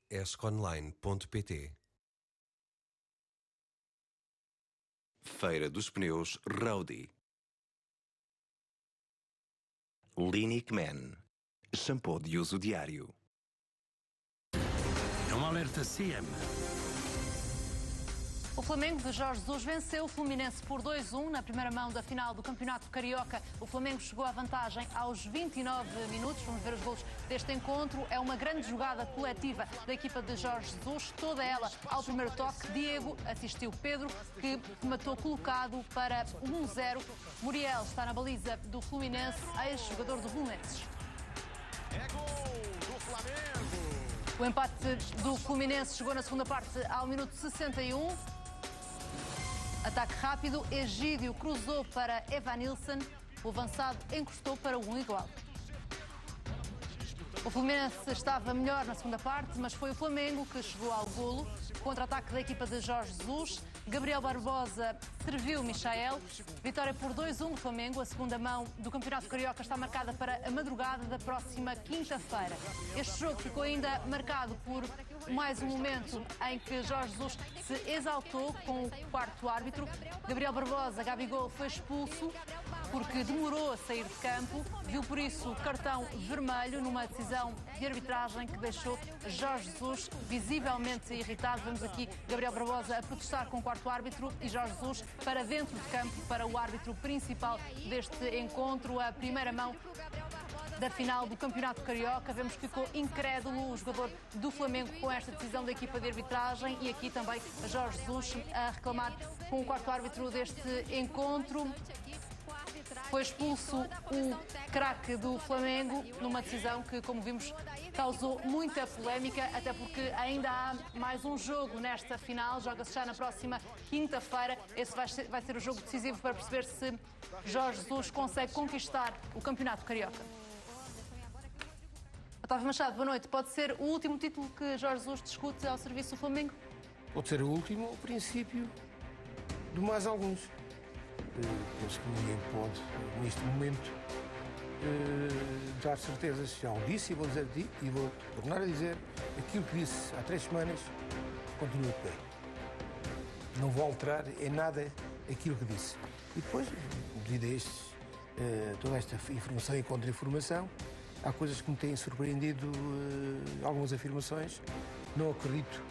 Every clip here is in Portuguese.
esconline.pt. Feira dos Pneus Rowdy. Linic Man, shampoo de uso diário. É um alerta CM. O Flamengo de Jorge Jesus venceu o Fluminense por 2-1 na primeira mão da final do Campeonato Carioca. O Flamengo chegou à vantagem aos 29 minutos. Vamos ver os golos deste encontro. É uma grande jogada coletiva da equipa de Jorge Jesus, toda ela ao primeiro toque. Diego assistiu Pedro, que rematou colocado para 1-0. Muriel está na baliza do Fluminense, ex-jogador do Belenenses. É gol do Flamengo! O empate do Fluminense chegou na segunda parte ao minuto 61. Ataque rápido, Egídio cruzou para Evanilson, o avançado encostou para o 1 igual. O Fluminense estava melhor na segunda parte, mas foi o Flamengo que chegou ao golo. Contra-ataque da equipa de Jorge Jesus, Gabriel Barbosa serviu Michael. Vitória por 2-1 do Flamengo. A segunda mão do Campeonato Carioca está marcada para a madrugada da próxima quinta-feira. Este jogo ficou ainda marcado por mais um momento em que Jorge Jesus se exaltou com o quarto árbitro. Gabriel Barbosa, Gabigol, foi expulso porque demorou a sair de campo. Viu por isso cartão vermelho numa decisão de arbitragem que deixou Jorge Jesus visivelmente irritado. Vemos aqui Gabriel Barbosa a protestar com o quarto árbitro e Jorge Jesus para dentro de campo para o árbitro principal deste encontro. A primeira mão da final do Campeonato Carioca. Vemos que ficou incrédulo o jogador do Flamengo com esta decisão da equipa de arbitragem e aqui também Jorge Jesus a reclamar com o quarto árbitro deste encontro. Foi expulso o craque do Flamengo numa decisão que, como vimos, causou muita polémica, até porque ainda há mais um jogo nesta final. Joga-se já na próxima quinta-feira. Esse vai ser o jogo decisivo para perceber se Jorge Jesus consegue conquistar o Campeonato Carioca. Otávio Machado, boa noite. Pode ser o último título que Jorge Jesus discute ao serviço do Flamengo? Pode ser o último, o princípio de mais alguns. Penso que ninguém pode, neste momento, dar certezas. Já o disse e vou dizer e vou tornar a dizer aquilo que disse há 3 semanas, continua de pé. Não vou alterar em nada aquilo que disse. E depois, devido a toda esta informação e contra-informação, há coisas que me têm surpreendido, algumas afirmações. Não acredito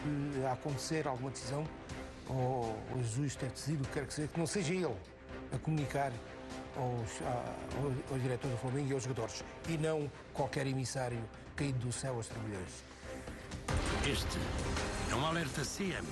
que a acontecer alguma decisão ou Jesus ter decidido o que quer que seja, que não seja ele a comunicar aos diretores do Flamengo e aos jogadores, e não qualquer emissário caído do céu aos trabalhadores. Este é um alerta CM.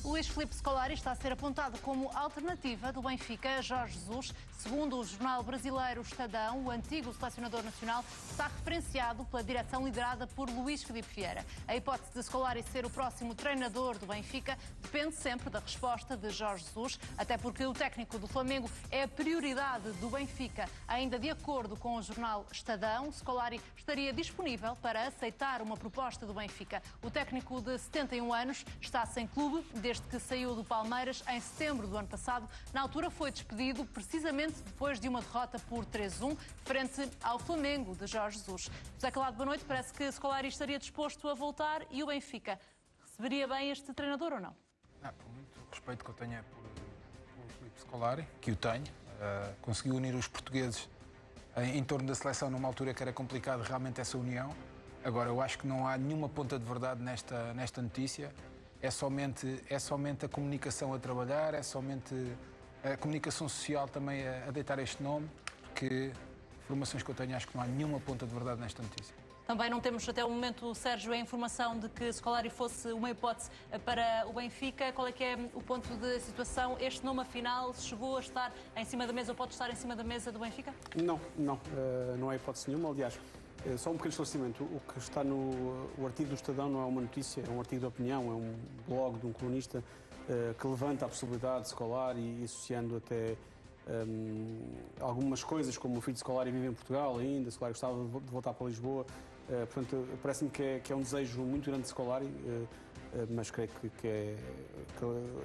Luís Filipe Scolari está a ser apontado como alternativa do Benfica a Jorge Jesus. Segundo o jornal brasileiro Estadão, o antigo selecionador nacional está referenciado pela direção liderada por Luís Filipe Vieira. A hipótese de Scolari ser o próximo treinador do Benfica depende sempre da resposta de Jorge Jesus, até porque o técnico do Flamengo é a prioridade do Benfica. Ainda de acordo com o jornal Estadão, Scolari estaria disponível para aceitar uma proposta do Benfica. O técnico de 71 anos está sem clube desde que saiu do Palmeiras em setembro do ano passado. Na altura foi despedido precisamente depois de uma derrota por 3-1 frente ao Flamengo de Jorge Jesus. José Calado, boa noite. Parece que Scolari estaria disposto a voltar e o Benfica receberia bem este treinador ou não? Por muito respeito que eu tenho por Filipe Scolari, que o tenho, conseguiu unir os portugueses em torno da seleção numa altura que era complicado realmente essa união. Agora, eu acho que não há nenhuma ponta de verdade nesta notícia. É somente a comunicação a trabalhar, é somente a comunicação social também a deitar este nome, porque informações que eu tenho, acho que não há nenhuma ponta de verdade nesta notícia. Também não temos até o momento, Sérgio, a informação de que Scolari fosse uma hipótese para o Benfica. Qual é que é o ponto de situação? Este nome, afinal, chegou a estar em cima da mesa ou pode estar em cima da mesa do Benfica? Não há hipótese nenhuma. Aliás, só um pequeno esclarecimento. O que está no artigo do Estadão não é uma notícia, é um artigo de opinião, é um blog de um colunista que levanta a possibilidade de Scolari e associando até algumas coisas, como o filho de Scolari vive em Portugal ainda, Scolari gostava de voltar para Lisboa. Portanto, parece-me que é um desejo muito grande de Scolari, mas creio que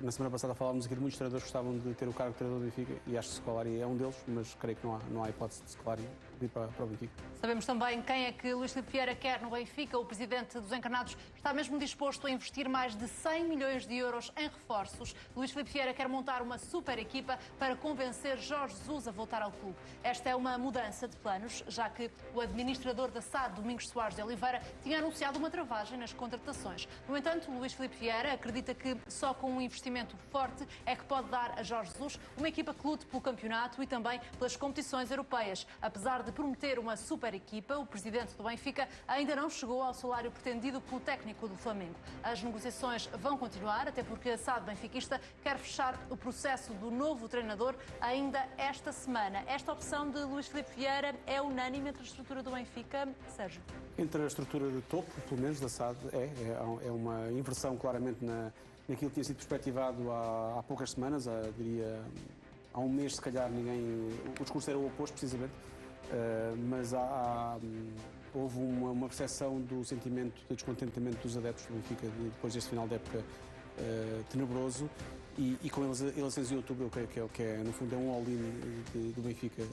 na semana passada falávamos aqui de muitos treinadores que gostavam de ter o cargo de treinador do Benfica e acho que Scolari é um deles, mas creio que não há hipótese de Scolari vir para o Benfica. Sabemos também quem é que Luís Filipe Vieira quer no Benfica. O presidente dos Encarnados está mesmo disposto a investir mais de 100 milhões de euros em reforços. Luís Filipe Vieira quer montar uma super equipa para convencer Jorge Jesus a voltar ao clube. Esta é uma mudança de planos, já que o administrador da SAD, Domingos Soares de Oliveira, tinha anunciado uma travagem nas contratações. No entanto, Luís Filipe Vieira acredita que só com um investimento forte é que pode dar a Jorge Jesus uma equipa que lute pelo campeonato e também pelas competições europeias. Apesar de prometer uma super equipa, o presidente do Benfica ainda não chegou ao salário pretendido pelo técnico do Flamengo. As negociações vão continuar, até porque a SAD benfiquista quer fechar o processo do novo treinador ainda esta semana. Esta opção de Luís Filipe Vieira é unânime entre a estrutura do Benfica, Sérgio? Entre a estrutura de topo, pelo menos da SAD, é uma inversão claramente naquilo que tinha sido perspectivado há poucas semanas, diria há um mês, se calhar, o discurso era o oposto, precisamente. Mas houve uma percepção do sentimento de descontentamento dos adeptos do Benfica depois deste final de época tenebroso e com eleições em outubro, que é, no fundo, é um all-in do Benfica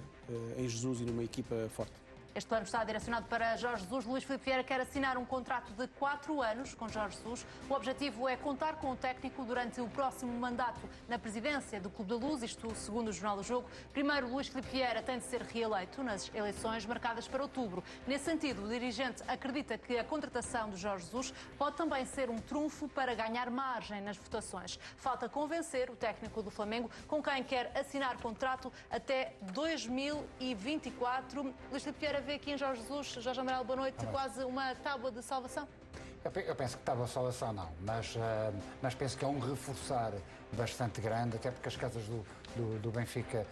em Jesus e numa equipa forte. Este plano está direcionado para Jorge Jesus. Luís Filipe Vieira quer assinar um contrato de 4 anos com Jorge Jesus. O objetivo é contar com o técnico durante o próximo mandato na presidência do Clube da Luz, isto segundo o Jornal do Jogo. Primeiro, Luís Filipe Vieira tem de ser reeleito nas eleições marcadas para outubro. Nesse sentido, o dirigente acredita que a contratação de Jorge Jesus pode também ser um trunfo para ganhar margem nas votações. Falta convencer o técnico do Flamengo, com quem quer assinar contrato até 2024. Luís Filipe Vieira vê aqui em Jorge Jesus, Jorge Amaral, boa noite, quase uma tábua de salvação? Eu penso que tábua de salvação não, mas penso que é um reforçar bastante grande, até porque as casas do Benfica,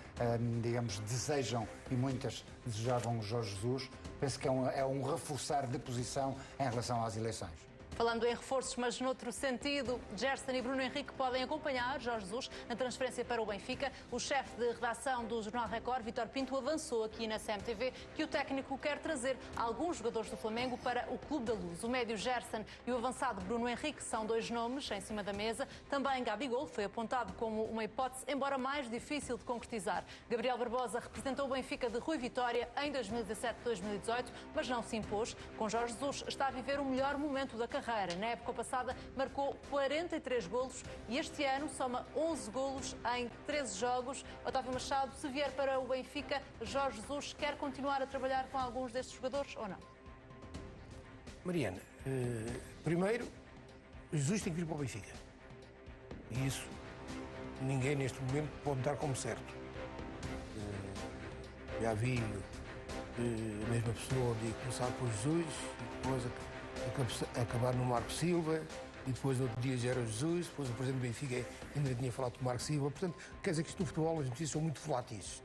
digamos, desejam, e muitas desejavam o Jorge Jesus. Penso que é um reforçar de posição em relação às eleições. Falando em reforços, mas noutro sentido, Gerson e Bruno Henrique podem acompanhar Jorge Jesus na transferência para o Benfica. O chefe de redação do Jornal Record, Vítor Pinto, avançou aqui na CMTV que o técnico quer trazer alguns jogadores do Flamengo para o Clube da Luz. O médio Gerson e o avançado Bruno Henrique são 2 nomes em cima da mesa. Também Gabigol foi apontado como uma hipótese, embora mais difícil de concretizar. Gabriel Barbosa representou o Benfica de Rui Vitória em 2017-2018, mas não se impôs. Com Jorge Jesus está a viver o melhor momento da carreira. Na época passada marcou 43 golos e este ano soma 11 golos em 13 jogos. Otávio Machado, se vier para o Benfica, Jorge Jesus quer continuar a trabalhar com alguns destes jogadores ou não? Mariana, primeiro, Jesus tem que vir para o Benfica. E isso ninguém neste momento pode dar como certo. Já vi a mesma pessoa de começar por Jesus e depois acabar no Marco Silva e depois no outro dia já era Jesus, depois o presidente do Benfica ainda tinha falado com o Marco Silva. Portanto, quer dizer que isto no futebol as notícias são muito voláteis.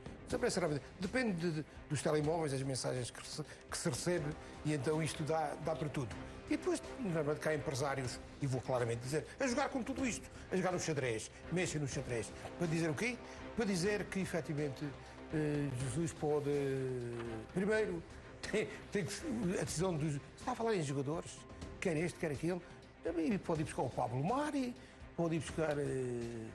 Depende dos telemóveis, das mensagens que se recebe e então isto dá para tudo. E depois, normalmente, cá há empresários, e vou claramente dizer, a jogar com tudo isto, a jogar no xadrez, mexem no xadrez. Para dizer o quê? Para dizer que, efetivamente, Jesus pode, primeiro, tem a decisão dos... Está a falar em jogadores, quer este, quer aquele, também pode ir buscar o Pablo Mari, pode ir buscar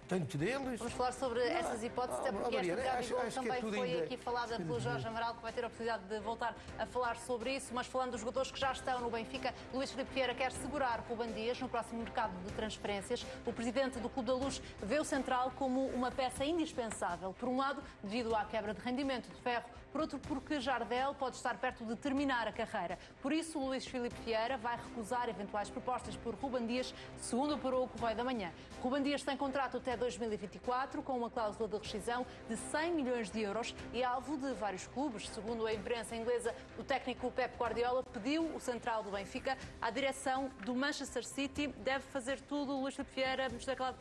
tantos deles. Vamos falar sobre essas hipóteses, até porque esta de Gabigol também foi aqui falada pelo Jorge Amaral, que vai ter a oportunidade de voltar a falar sobre isso. Mas falando dos jogadores que já estão no Benfica, Luís Filipe Vieira quer segurar Ruben Dias no próximo mercado de transferências. O presidente do Clube da Luz vê o central como uma peça indispensável. Por um lado, devido à quebra de rendimento de Ferro, por outro, porque Jardel pode estar perto de terminar a carreira. Por isso, Luís Filipe Vieira vai recusar eventuais propostas por Ruben Dias, segundo apurou o Correio da Manhã. Ruben Dias tem contrato até 2024, com uma cláusula de rescisão de 100 milhões de euros e alvo de vários clubes. Segundo a imprensa inglesa, o técnico Pep Guardiola pediu o central do Benfica à direção do Manchester City. Deve fazer tudo o Luís Filipe Vieira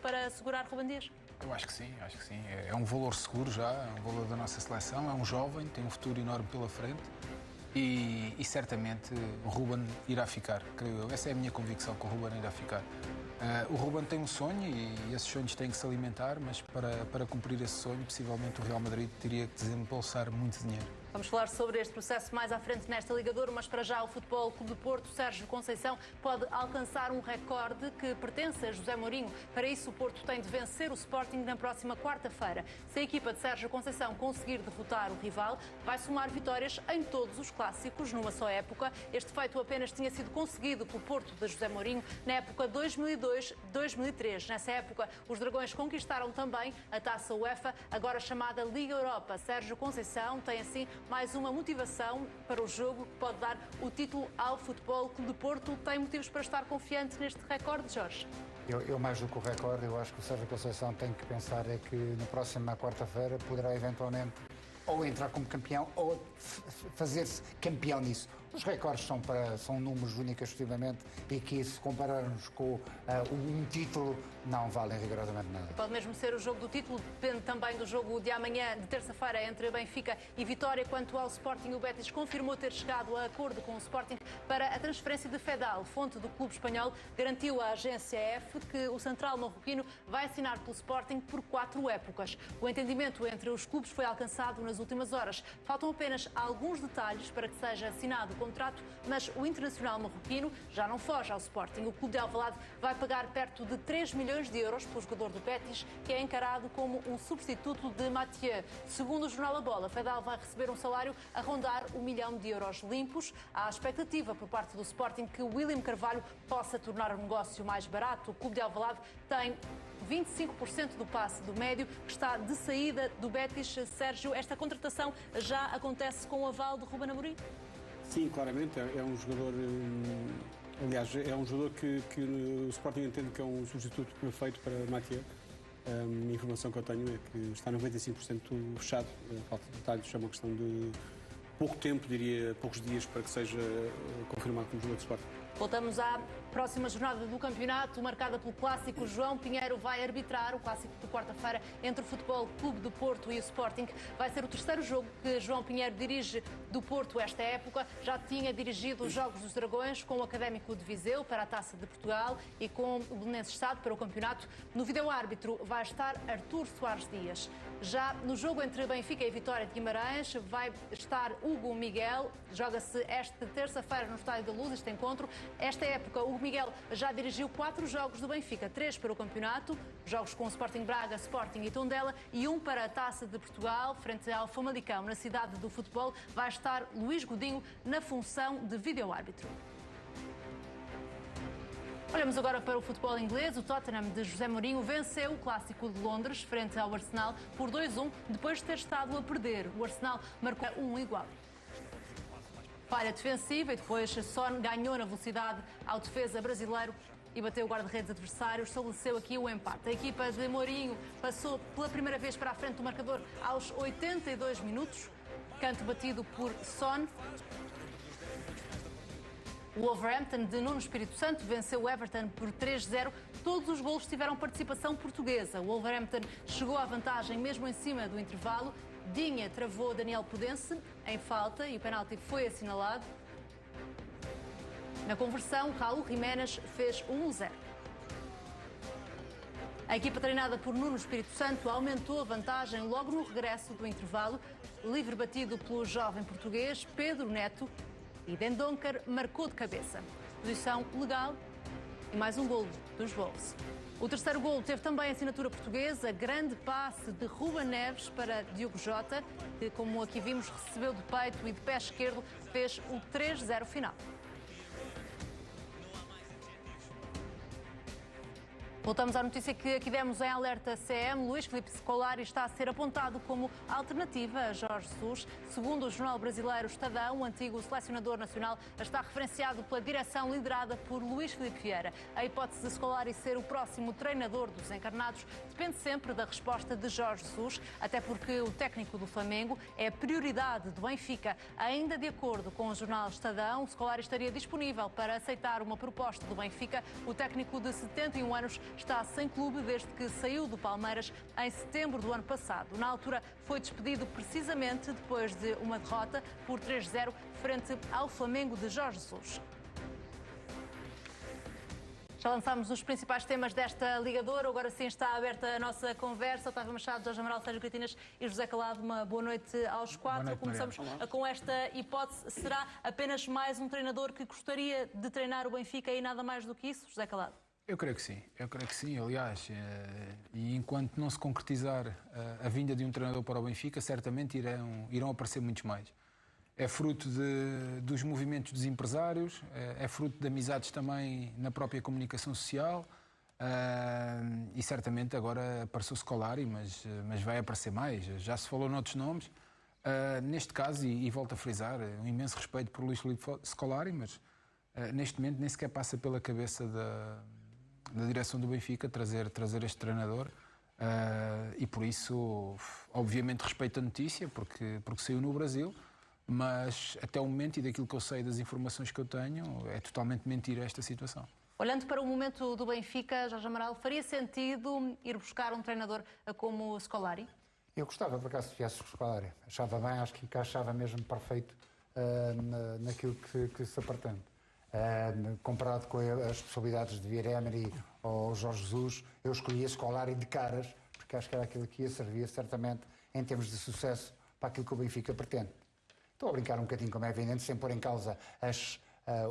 para assegurar Ruben Dias? Eu acho que sim. É um valor seguro já, é um valor da nossa seleção, é um jovem, tem um futuro enorme pela frente e certamente o Ruben irá ficar, creio eu. Essa é a minha convicção, que o Ruben irá ficar. O Ruben tem um sonho e esses sonhos têm que se alimentar, mas para cumprir esse sonho, possivelmente o Real Madrid teria que desembolsar muito dinheiro. Vamos falar sobre este processo mais à frente nesta Liga de Ouro, mas para já o Futebol Clube do Porto, Sérgio Conceição, pode alcançar um recorde que pertence a José Mourinho. Para isso, o Porto tem de vencer o Sporting na próxima quarta-feira. Se a equipa de Sérgio Conceição conseguir derrotar o rival, vai somar vitórias em todos os clássicos numa só época. Este feito apenas tinha sido conseguido pelo Porto de José Mourinho na época 2002-2003. Nessa época, os Dragões conquistaram também a Taça UEFA, agora chamada Liga Europa. Sérgio Conceição tem assim mais uma motivação para o jogo que pode dar o título ao Futebol Clube do Porto. Tem motivos para estar confiante neste recorde, Jorge? Eu mais do que o recorde, eu acho que o Sérgio Conceição tem que pensar é que na próxima quarta-feira poderá eventualmente ou entrar como campeão ou fazer-se campeão nisso. Os recordes são números únicos exclusivamente e que, se compararmos com um título, não valem rigorosamente nada. Pode mesmo ser o jogo do título, depende também do jogo de amanhã, de terça-feira, entre Benfica e Vitória. Quanto ao Sporting, o Betis confirmou ter chegado a acordo com o Sporting para a transferência de Fedal. Fonte do clube espanhol garantiu à agência F que o central marroquino vai assinar pelo Sporting por 4 épocas. O entendimento entre os clubes foi alcançado nas últimas horas. Faltam apenas alguns detalhes para que seja assinado o contrato, mas o internacional marroquino já não foge ao Sporting. O clube de Alvalade vai pagar perto de 3 milhões de euros pelo jogador do Betis, que é encarado como um substituto de Mathieu. Segundo o jornal A Bola, Fedal vai receber um salário a rondar 1 milhão de euros limpos. Há expectativa por parte do Sporting que o William Carvalho possa tornar o negócio mais barato. O clube de Alvalade tem 25% do passe do médio, que está de saída do Betis. Sérgio, esta contratação já acontece com o aval de Ruben Amorim? Sim, claramente. É um jogador... Aliás, é um jogador que o Sporting entende que é um substituto perfeito para Mathieu. A informação que eu tenho é que está 95% fechado. Falta de detalhes, é uma questão de pouco tempo, diria poucos dias, para que seja confirmado como jogador de Sporting. Voltamos à próxima jornada do campeonato, marcada pelo clássico. João Pinheiro vai arbitrar o clássico de quarta-feira entre o Futebol Clube do Porto e o Sporting. Vai ser o terceiro jogo que João Pinheiro dirige do Porto esta época. Já tinha dirigido os Jogos dos Dragões com o Académico de Viseu para a Taça de Portugal e com o Belenenses Estado para o campeonato. No vídeo-árbitro vai estar Artur Soares Dias. Já no jogo entre Benfica e Vitória de Guimarães vai estar Hugo Miguel. Joga-se esta terça-feira no Estádio da Luz este encontro. Esta época, Hugo Miguel já dirigiu 4 jogos do Benfica, 3 para o campeonato, jogos com o Sporting Braga, Sporting e Tondela, e 1 para a Taça de Portugal, frente ao Famalicão. Na cidade do futebol vai estar Luís Godinho na função de vídeo-árbitro. Olhamos agora para o futebol inglês. O Tottenham de José Mourinho venceu o Clássico de Londres frente ao Arsenal por 2-1, depois de ter estado a perder. O Arsenal marcou 1 igual. Falha defensiva e depois Son ganhou na velocidade ao defesa brasileiro e bateu o guarda-redes adversário, estabeleceu aqui o empate. A equipa de Mourinho passou pela primeira vez para a frente do marcador aos 82 minutos, canto batido por Son. O Wolverhampton de Nuno Espírito Santo venceu o Everton por 3-0. Todos os golos tiveram participação portuguesa. O Wolverhampton chegou à vantagem mesmo em cima do intervalo. Dinha travou Daniel Pudense em falta e o penalti foi assinalado. Na conversão, Raul Jiménez fez 1-0. A equipa treinada por Nuno Espírito Santo aumentou a vantagem logo no regresso do intervalo. Livre batido pelo jovem português Pedro Neto e Dendoncker marcou de cabeça. Posição legal e mais um golo dos Wolves. O terceiro golo teve também assinatura portuguesa, grande passe de Ruben Neves para Diogo Jota, que, como aqui vimos, recebeu de peito e de pé esquerdo, fez o 3-0 final. Voltamos à notícia que aqui demos em alerta CM. Luís Filipe Scolari está a ser apontado como alternativa a Jorge Jesus. Segundo o jornal brasileiro Estadão, o antigo selecionador nacional está referenciado pela direção liderada por Luís Filipe Vieira. A hipótese de Scolari ser o próximo treinador dos encarnados depende sempre da resposta de Jorge Jesus, até porque o técnico do Flamengo é a prioridade do Benfica. Ainda de acordo com o jornal Estadão, Scolari estaria disponível para aceitar uma proposta do Benfica. O técnico de 71 anos está sem clube desde que saiu do Palmeiras em setembro do ano passado. Na altura, foi despedido precisamente depois de uma derrota por 3-0 frente ao Flamengo de Jorge Jesus. Já lançámos os principais temas desta ligadora, agora sim está aberta a nossa conversa. Otávio Machado, Jorge Amaral, Sérgio Cretinas e José Calado, uma boa noite aos quatro. Noite, começamos com esta hipótese. Será apenas mais um treinador que gostaria de treinar o Benfica e nada mais do que isso, José Calado? Eu creio que sim, aliás, e enquanto não se concretizar a vinda de um treinador para o Benfica, certamente irão aparecer muitos mais. É fruto dos movimentos dos empresários, é fruto de amizades também na própria comunicação social e certamente agora apareceu o Scolari, mas vai aparecer mais. Já se falou noutros nomes. Neste caso, e volto a frisar, um imenso respeito por Luís Filipe Scolari, mas neste momento nem sequer passa pela cabeça da direção do Benfica trazer este treinador. E por isso, obviamente, respeito a notícia, porque saiu no Brasil. Mas até o momento, e daquilo que eu sei das informações que eu tenho, é totalmente mentira esta situação. Olhando para o momento do Benfica, Jorge Amaral, faria sentido ir buscar um treinador como o Scolari? Eu gostava, por acaso, se viesse o Scolari. Achava bem, acho que encaixava mesmo perfeito naquilo que se pretende. Comparado com as possibilidades de vir Emery ou Jorge Jesus, eu escolhia Scolari de caras, porque acho que era aquilo que ia servir, certamente, em termos de sucesso, para aquilo que o Benfica pretende. Estou a brincar um bocadinho, como é evidente, sem pôr em causa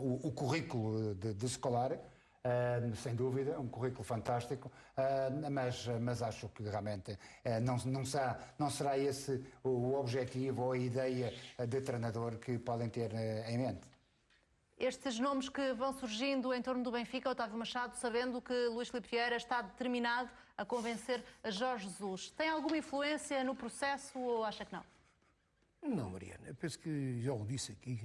o currículo de Scolari, sem dúvida, um currículo fantástico, mas acho que realmente não será esse o objetivo ou a ideia de treinador que podem ter em mente. Estes nomes que vão surgindo em torno do Benfica, Otávio Machado, sabendo que Luís Filipe Vieira está determinado a convencer a Jorge Jesus, tem alguma influência no processo ou acha que não? Não, Mariana, eu penso que já o disse aqui.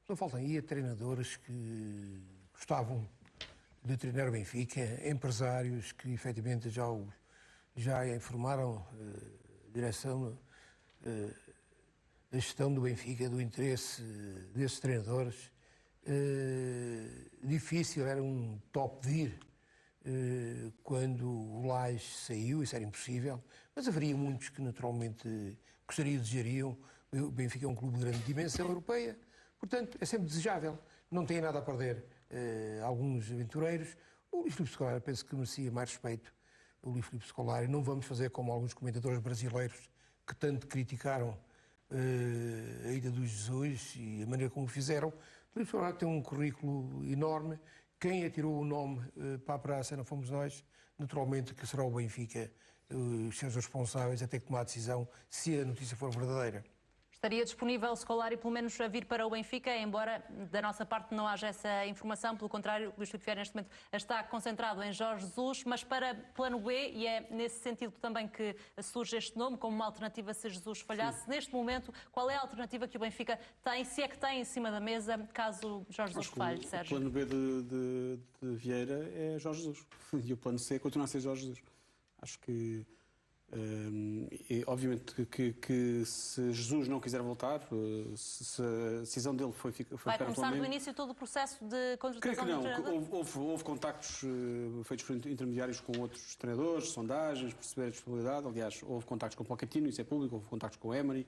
Não faltam aí treinadores que gostavam de treinar o Benfica, empresários que efetivamente já informaram a direção da gestão do Benfica, do interesse desses treinadores. Difícil, era um top vir quando o Lage saiu, isso era impossível, mas haveria muitos que naturalmente gostariam, desejariam. O Benfica é um clube de grande dimensão europeia, portanto é sempre desejável, não tem nada a perder alguns aventureiros. O Luís Filipe Scolari penso que merecia mais respeito. O Luís Filipe Scolari, não vamos fazer como alguns comentadores brasileiros que tanto criticaram a ida do Jesus e a maneira como o fizeram. O Filipe Scolari tem um currículo enorme. Quem atirou o nome para a praça não fomos nós, naturalmente que será o Benfica, os seus responsáveis, a ter que tomar a decisão se a notícia for verdadeira. Estaria disponível Scolari pelo menos a vir para o Benfica, embora da nossa parte não haja essa informação, pelo contrário, Luís Filipe Vieira neste momento está concentrado em Jorge Jesus, mas para plano B, e é nesse sentido também que surge este nome, como uma alternativa se Jesus falhasse. Sim. Neste momento, qual é a alternativa que o Benfica tem, se é que tem em cima da mesa, caso Jorge Jesus falhe, Sérgio? O plano B de Vieira é Jorge Jesus, e o plano C continua a ser Jorge Jesus. Acho que obviamente que se Jesus não quiser voltar, se a decisão dele foi ficar vai começar do início todo o processo de contratação do treinador? Houve contactos feitos por intermediários com outros treinadores, sondagens, perceber a disponibilidade. Aliás, houve contactos com o Pochettino, isso é público, houve contactos com o Emery.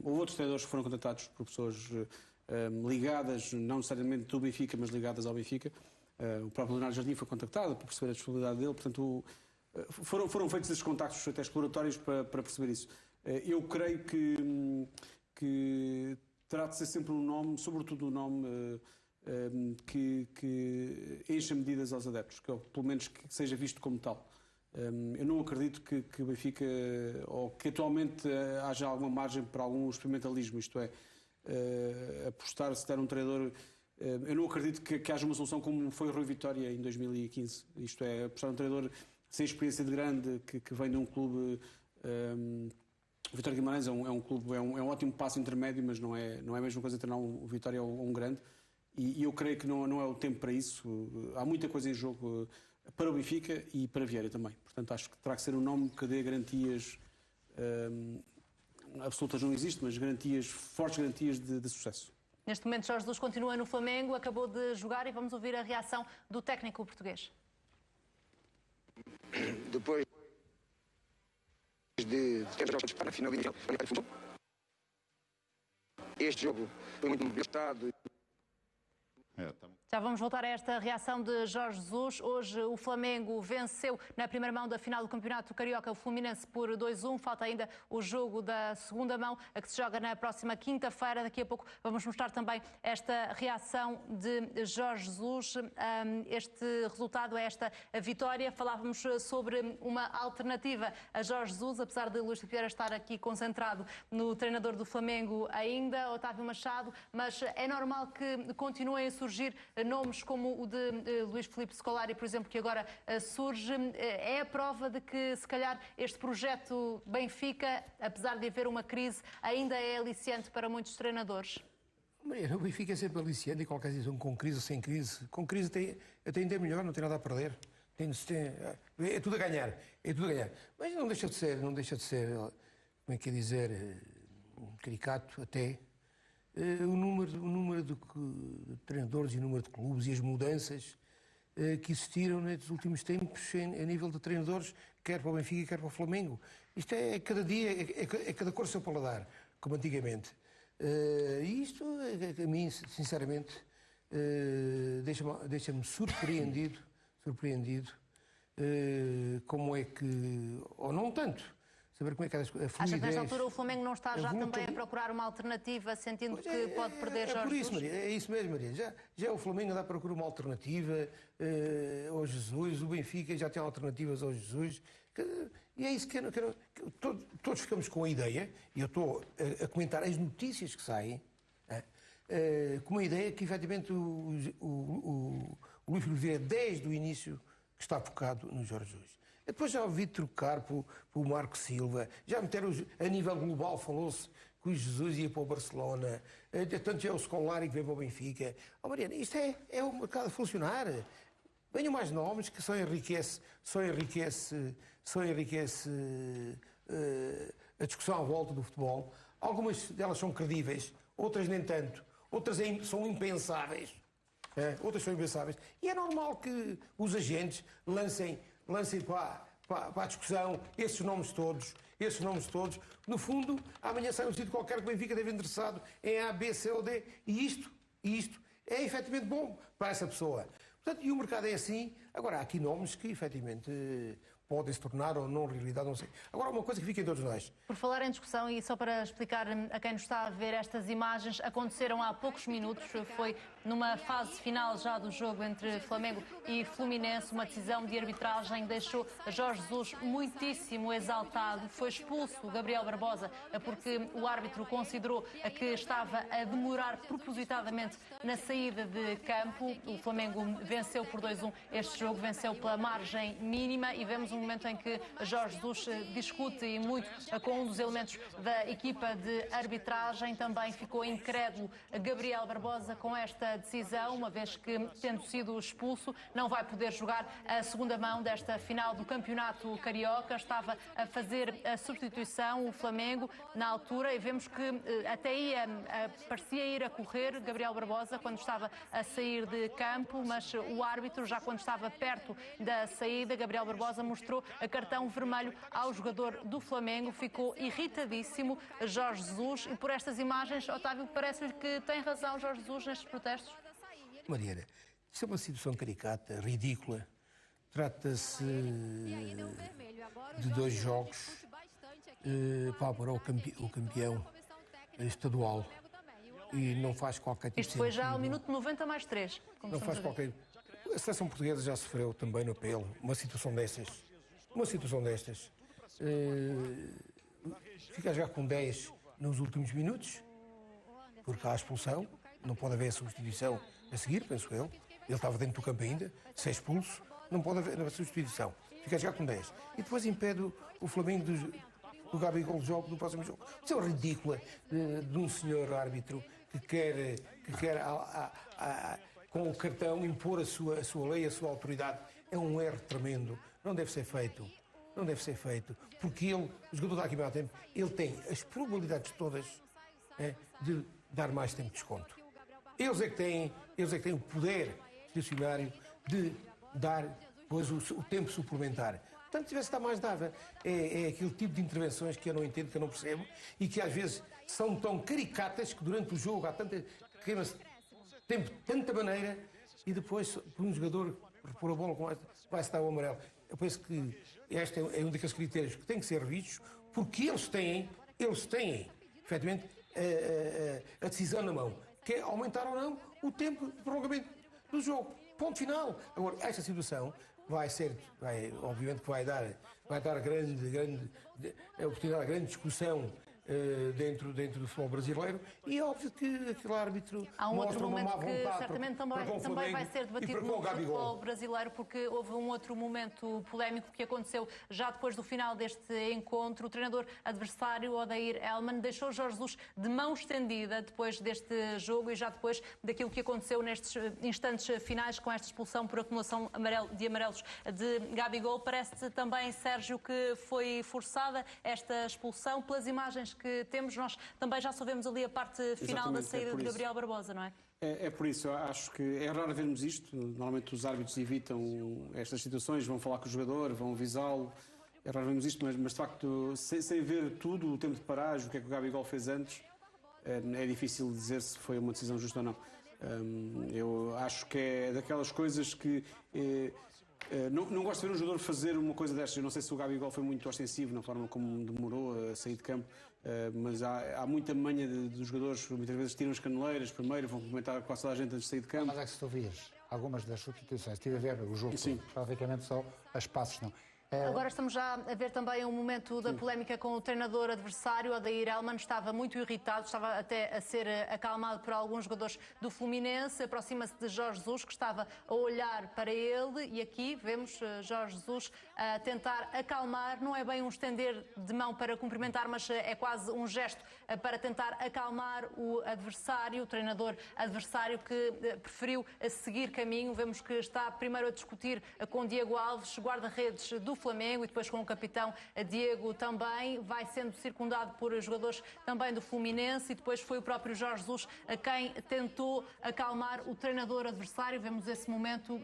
Houve outros treinadores que foram contratados por pessoas ligadas, não necessariamente do Benfica, mas ligadas ao Benfica. O próprio Leonardo Jardim foi contactado para perceber a disponibilidade dele, portanto foram feitos esses contactos até exploratórios para perceber isso. Eu creio que terá de ser sempre um nome, sobretudo um nome que encha medidas aos adeptos, que pelo menos que seja visto como tal. Eu não acredito que o Benfica, ou que atualmente haja alguma margem para algum experimentalismo, isto é, apostar se der um treinador. Eu não acredito que haja uma solução como foi o Rui Vitória em 2015, isto é, apostar um treinador sem experiência de grande, que vem de um clube. O Vitória Guimarães é um clube, é um ótimo passo intermédio, mas não é a mesma coisa treinar um Vitória ou um grande. E eu creio que não é o tempo para isso. Há muita coisa em jogo para o Benfica e para Vieira também. Portanto, acho que terá que ser um nome que dê garantias absolutas, não existe, mas fortes garantias de sucesso. Neste momento, Jorge Jesus continua no Flamengo, acabou de jogar e vamos ouvir a reação do técnico português. Depois de ter jogos para a final de este jogo foi muito mobilizado. Já vamos voltar a esta reação de Jorge Jesus. Hoje o Flamengo venceu na primeira mão da final do Campeonato Carioca o Fluminense por 2-1. Falta ainda o jogo da segunda mão, a que se joga na próxima quinta-feira. Daqui a pouco vamos mostrar também esta reação de Jorge Jesus. Este resultado é esta vitória. Falávamos sobre uma alternativa a Jorge Jesus, apesar de Luís Filipe Vieira estar aqui concentrado no treinador do Flamengo ainda, Otávio Machado, mas é normal que continuem a surgir nomes como o de Luís Filipe Scolari, por exemplo, que agora surge. É a prova de que, se calhar, este projeto Benfica, apesar de haver uma crise, ainda é aliciante para muitos treinadores? Maria, o Benfica é sempre aliciante, em qualquer situação, com crise ou sem crise. Com crise até ainda é melhor, não tem nada a perder. É tudo a ganhar, é tudo a ganhar. Mas não deixa de ser, como é que é dizer, caricato até. O número de treinadores e o número de clubes e as mudanças que existiram nestes últimos tempos a nível de treinadores, quer para o Benfica, quer para o Flamengo. Isto é cada dia, é cada cor seu paladar, como antigamente. E isto, a mim, sinceramente, deixa-me surpreendido, como é que, ou não tanto, saber como é que a fluidez... Acha que nesta altura o Flamengo não está já também a procurar uma alternativa, sentindo que pode perder Jorge por isso, Jesus? Maria, é isso mesmo, Maria. Já o Flamengo anda a procurar uma alternativa ao Jesus, o Benfica já tem alternativas ao Jesus. E é isso que todos ficamos com a ideia, e eu estou a comentar as notícias que saem, com uma ideia que, efetivamente, o Luís Filipe Vieira, desde o início, que está focado no Jorge Jesus. Depois já ouvi trocar por Marco Silva, já meteram a nível global, falou-se que o Jesus ia para o Barcelona, tanto é o Scolari que veio para o Benfica. Oh, Mariana, isto é o mercado a funcionar. Venham mais nomes que só enriquece a discussão à volta do futebol. Algumas delas são credíveis, outras nem tanto, outras são impensáveis. Outras são impensáveis. E é normal que os agentes lancem para a discussão esses nomes todos. No fundo, amanhã sai um sítio qualquer que o Benfica deve interessado em A, B, C ou D. E isto é efetivamente bom para essa pessoa. Portanto, e o mercado é assim. Agora, há aqui nomes que efetivamente podem se tornar ou não realidade, não sei. Agora, uma coisa que fica em todos nós. Por falar em discussão, e só para explicar a quem nos está a ver, estas imagens aconteceram há poucos minutos. Foi numa fase final já do jogo entre Flamengo e Fluminense. Uma decisão de arbitragem deixou Jorge Jesus muitíssimo exaltado. Foi expulso o Gabriel Barbosa porque o árbitro considerou que estava a demorar propositadamente na saída de campo. O Flamengo venceu por 2-1 este jogo, venceu pela margem mínima, e vemos um momento em que Jorge Jesus discute e muito com um dos elementos da equipa de arbitragem. Também ficou incrédulo Gabriel Barbosa com esta decisão, uma vez que, tendo sido expulso, não vai poder jogar a segunda mão desta final do Campeonato Carioca. Estava a fazer a substituição o Flamengo na altura, e vemos que até parecia ir a correr Gabriel Barbosa quando estava a sair de campo, mas o árbitro, já quando estava perto da saída, Gabriel Barbosa mostrou a cartão vermelho ao jogador do Flamengo. Ficou irritadíssimo Jorge Jesus, e por estas imagens, Otávio, parece-lhe que tem razão Jorge Jesus nestes protestos? Mariana, isto é uma situação caricata, ridícula. Trata-se de dois jogos para o campeão estadual, e não faz qualquer tipo de Isto foi já ao minuto 90 mais 3. Não faz qualquer... A seleção portuguesa já sofreu também no pelo uma situação destas. Fica a jogar com 10 nos últimos minutos, porque há a expulsão, não pode haver a substituição a seguir, penso eu. Ele estava dentro do campo ainda, se é expulso, não pode haver a substituição. Fica a jogar com 10. E depois impede o Flamengo do Gabigol de jogo no próximo jogo. Isso é ridícula de um senhor árbitro que quer com o cartão impor a sua lei, a sua autoridade. É um erro tremendo. Não deve ser feito. Porque o jogador da Arquibancada tempo, ele tem as probabilidades todas de dar mais tempo de desconto. Eles é que têm o poder discricionário de dar depois o tempo suplementar. Portanto, se tivesse dado mais, dava. É aquele tipo de intervenções que eu não entendo, que eu não percebo, e que às vezes são tão caricatas que durante o jogo há tanta... tem tanta maneira e depois, por um jogador repor a bola com esta, vai-se dar o amarelo. Eu penso que este é um daqueles critérios que têm que ser revistos, porque eles têm, efetivamente, a decisão na mão, que é aumentar ou não o tempo de prolongamento do jogo. Ponto final. Agora, esta situação obviamente que vai dar grande oportunidade, grande discussão dentro do futebol brasileiro, e é óbvio que aquele árbitro há um outro mostra uma má momento que vontade certamente também vai ser debatido no futebol brasileiro, porque houve um outro momento polémico que aconteceu já depois do final deste encontro. O treinador adversário, Odair Hellmann, deixou Jorge Jesus de mão estendida depois deste jogo e já depois daquilo que aconteceu nestes instantes finais com esta expulsão por acumulação de amarelos de Gabigol. Parece também, Sérgio, que foi forçada esta expulsão. Pelas imagens que temos, nós também já só vemos ali a parte final da saída de Gabriel Barbosa, não é? É por isso, eu acho que é raro vermos isto. Normalmente os árbitros evitam estas situações, vão falar com o jogador, vão avisá-lo. É raro vermos isto, mas de facto, sem ver tudo, o tempo de paragem, o que é que o Gabigol fez antes, é difícil dizer se foi uma decisão justa ou não. Eu acho que é daquelas coisas que... Não gosto de ver um jogador fazer uma coisa destas. Eu não sei se o Gabigol foi muito ostensivo na forma como demorou a sair de campo, mas há muita manha dos jogadores, muitas vezes tiram as caneleiras primeiro, vão cumprimentar quase toda a gente antes de sair de campo. Mas é que se tu vias algumas das substituições, estive a ver o jogo, sim, praticamente só as passos não. Agora estamos já a ver também um momento da polémica com o treinador adversário. Odair Hellmann estava muito irritado, estava até a ser acalmado por alguns jogadores do Fluminense. Aproxima-se de Jorge Jesus, que estava a olhar para ele, e aqui vemos Jorge Jesus a tentar acalmar. Não é bem um estender de mão para cumprimentar, mas é quase um gesto para tentar acalmar o adversário, o treinador adversário, que preferiu seguir caminho. Vemos que está primeiro a discutir com Diego Alves, guarda-redes do Flamengo, e depois com o capitão Diego também. Vai sendo circundado por jogadores também do Fluminense, e depois foi o próprio Jorge Jesus a quem tentou acalmar o treinador adversário. Vemos esse momento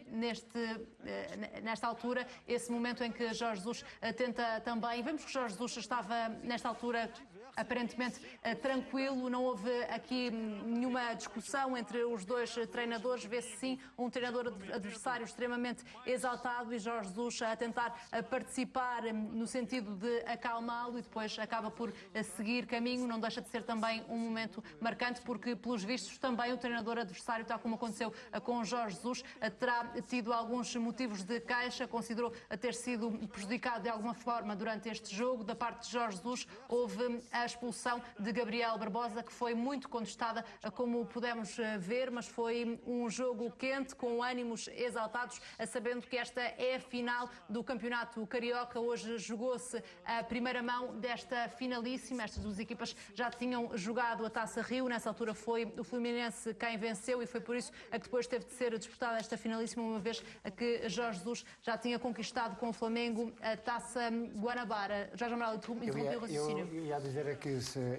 nesta altura, esse momento em que Jorge Jesus tenta também. Vemos que Jorge Jesus estava nesta altura aparentemente tranquilo, não houve aqui nenhuma discussão entre os dois treinadores. Vê-se sim um treinador adversário extremamente exaltado e Jorge Jesus a tentar participar no sentido de acalmá-lo, e depois acaba por seguir caminho. Não deixa de ser também um momento marcante, porque pelos vistos também o treinador adversário, tal como aconteceu com Jorge Jesus, terá tido alguns motivos de queixa, considerou ter sido prejudicado de alguma forma durante este jogo. Da parte de Jorge Jesus houve a expulsão de Gabriel Barbosa, que foi muito contestada, como pudemos ver, mas foi um jogo quente, com ânimos exaltados, sabendo que esta é a final do Campeonato Carioca. Hoje jogou-se a primeira mão desta finalíssima. Estas duas equipas já tinham jogado a Taça Rio. Nessa altura foi o Fluminense quem venceu, e foi por isso que depois teve de ser disputada esta finalíssima, uma vez que Jorge Jesus já tinha conquistado com o Flamengo a Taça Guanabara. Jorge Amaral, interrompeu o raciocínio. Eu ia dizer que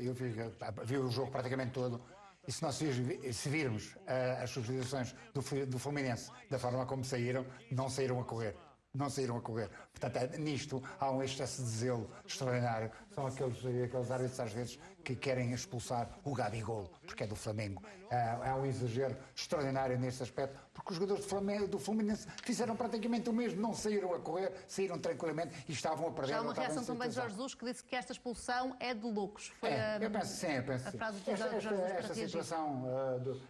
eu vi o jogo praticamente todo, e se nós virmos as substituições do Fluminense da forma como saíram, não saíram a correr. Não saíram a correr. Portanto, nisto há um excesso de zelo extraordinário. São aqueles árbitros, às vezes, que querem expulsar o Gabigol, porque é do Flamengo. Há um exagero extraordinário nesse aspecto, porque os jogadores do Fluminense fizeram praticamente o mesmo. Não saíram a correr, saíram tranquilamente e estavam a perder. Já há uma reação também de Jorge Jesus, que disse que esta expulsão é de loucos. Foi eu penso sim. A frase de Jorge Jesus. Esta situação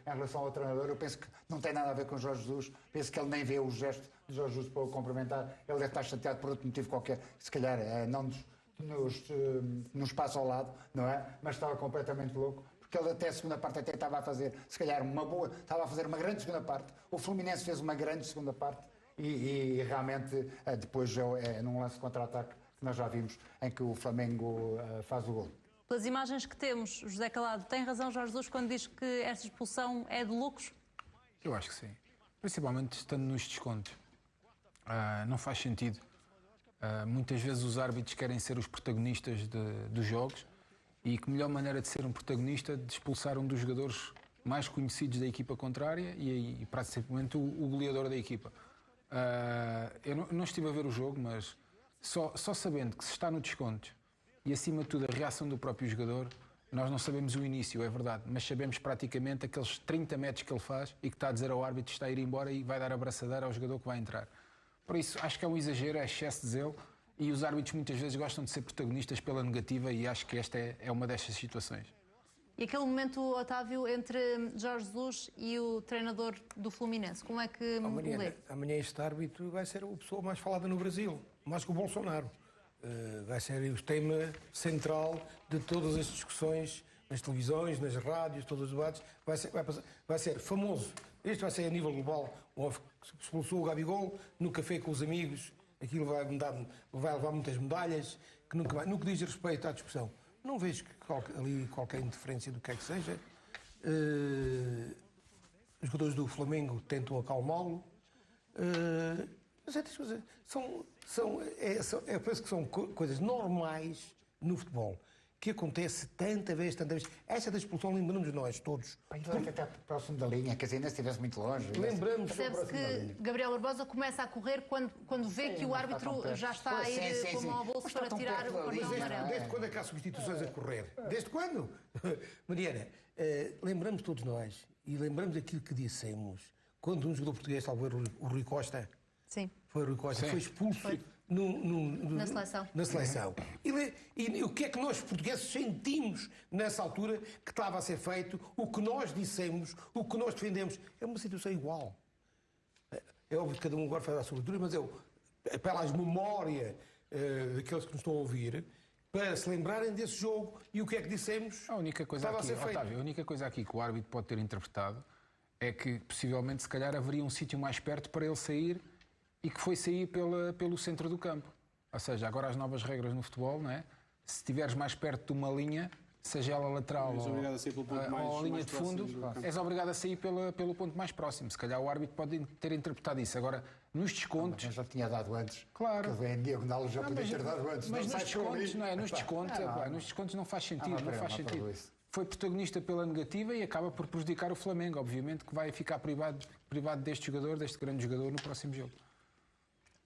em relação ao treinador, eu penso que não tem nada a ver com Jorge Jesus. Penso que ele nem vê o gesto de Jorge Jesus para o cumprimentar. Ele deve estar chateado por outro motivo qualquer, se calhar não nos passa ao lado, não é? Mas estava completamente louco, porque ele até a segunda parte até estava a fazer, se calhar estava a fazer uma grande segunda parte. O Fluminense fez uma grande segunda parte e realmente depois num lance de contra-ataque que nós já vimos, em que o Flamengo faz o gol. Pelas imagens que temos, José Calado, tem razão Jorge Jesus quando diz que esta expulsão é de loucos? Eu acho que sim. Principalmente estando nos descontos. Não faz sentido. Muitas vezes os árbitros querem ser os protagonistas dos jogos, e que melhor maneira de ser um protagonista de expulsar um dos jogadores mais conhecidos da equipa contrária e praticamente o goleador da equipa. Eu não estive a ver o jogo, mas só sabendo que se está no desconto e acima de tudo a reação do próprio jogador, Nós não sabemos o início, é verdade, mas sabemos praticamente aqueles 30 metros que ele faz e que está a dizer ao árbitro que está a ir embora e vai dar a abraçadeira ao jogador que vai entrar. Por isso, acho que é um exagero, é excesso de zelo e os árbitros muitas vezes gostam de ser protagonistas pela negativa e acho que esta é uma destas situações. E aquele momento, Otávio, entre Jorge Jesus e o treinador do Fluminense, como é que o lê? Amanhã este árbitro vai ser a pessoa mais falada no Brasil, mais que o Bolsonaro. Vai ser o tema central de todas as discussões nas televisões, nas rádios, todos os debates. Vai ser famoso. Este vai ser a nível global. Expulsou o Gabigol no café com os amigos. Aquilo vai levar muitas medalhas, que nunca diz respeito à discussão. Não vejo ali qualquer interferência do que é que seja. Os jogadores do Flamengo tentam acalmá-lo. Mas estas coisas eu penso que são coisas normais no futebol, que acontece tanta vez. Esta da expulsão lembramos nós todos. Até próximo da linha, quer dizer, ainda se estivesse muito longe. Lembramos. Percebe-se que Gabriel Barbosa começa a correr quando vê que o árbitro já está a ir com a mão ao bolso para tirar o cartão amarelo. Desde quando é que há substituições a correr? Desde quando? Mariana, lembramos todos nós e lembramos aquilo que dissemos quando um jogador português, talvez o Rui Costa, Sim. Foi o Rui Costa, foi expulso na seleção. E o que é que nós portugueses sentimos nessa altura que estava a ser feito, o que nós dissemos, o que nós defendemos? É uma situação igual. É óbvio que cada um agora faz a sua leitura, mas eu apelo às memórias daqueles que nos estão a ouvir para se lembrarem desse jogo e o que é que dissemos. A única coisa aqui, Otávio, a única coisa aqui que o árbitro pode ter interpretado é que possivelmente se calhar haveria um sítio mais perto para ele sair e que foi sair pelo centro do campo. Ou seja, agora as novas regras no futebol, não é? Se estiveres mais perto de uma linha, seja ela lateral ou linha de fundo, és obrigado a sair pelo ponto mais próximo. Se calhar o árbitro pode ter interpretado isso. Agora, nos descontos... Mas já tinha dado antes. Claro. Que em diagonal já podia ter dado antes. Mas nos descontos, não é? Nos descontos não faz sentido. Não faz sentido. Foi protagonista pela negativa e acaba por prejudicar o Flamengo, obviamente, que vai ficar privado deste jogador, deste grande jogador, no próximo jogo.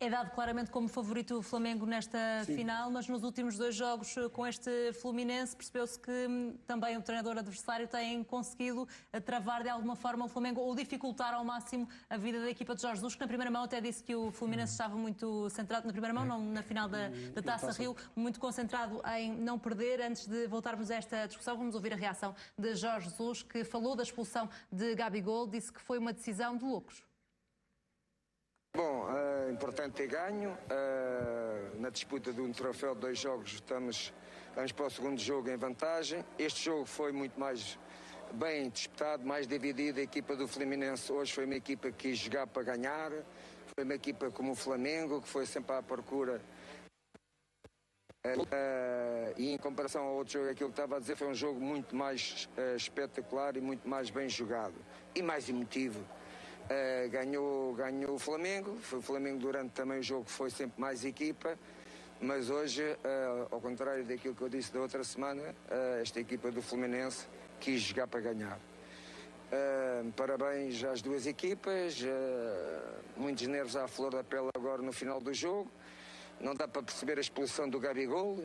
É dado claramente como favorito o Flamengo nesta final, mas nos últimos 2 jogos com este Fluminense percebeu-se que também o treinador adversário tem conseguido travar de alguma forma o Flamengo ou dificultar ao máximo a vida da equipa de Jorge Jesus, que na primeira mão até disse que o Fluminense estava muito centrado, na primeira mão, não na final da Taça Rio, muito concentrado em não perder. Antes de voltarmos a esta discussão, vamos ouvir a reação de Jorge Jesus, que falou da expulsão de Gabigol, disse que foi uma decisão de loucos. Bom, é importante ter ganho. Na disputa de um troféu de 2 jogos vamos para o segundo jogo em vantagem. Este jogo foi muito mais bem disputado, mais dividido. A equipa do Fluminense hoje foi uma equipa que quis jogar para ganhar. Foi uma equipa como o Flamengo, que foi sempre à procura. E em comparação ao outro jogo, aquilo que estava a dizer, foi um jogo muito mais espetacular e muito mais bem jogado. E mais emotivo. Ganhou o Flamengo. O Flamengo durante também o jogo foi sempre mais equipa, mas hoje, ao contrário daquilo que eu disse da outra semana, esta equipa do Fluminense quis jogar para ganhar. Parabéns às duas equipas, muitos nervos à flor da pele agora no final do jogo. Não dá para perceber a expulsão do Gabigol,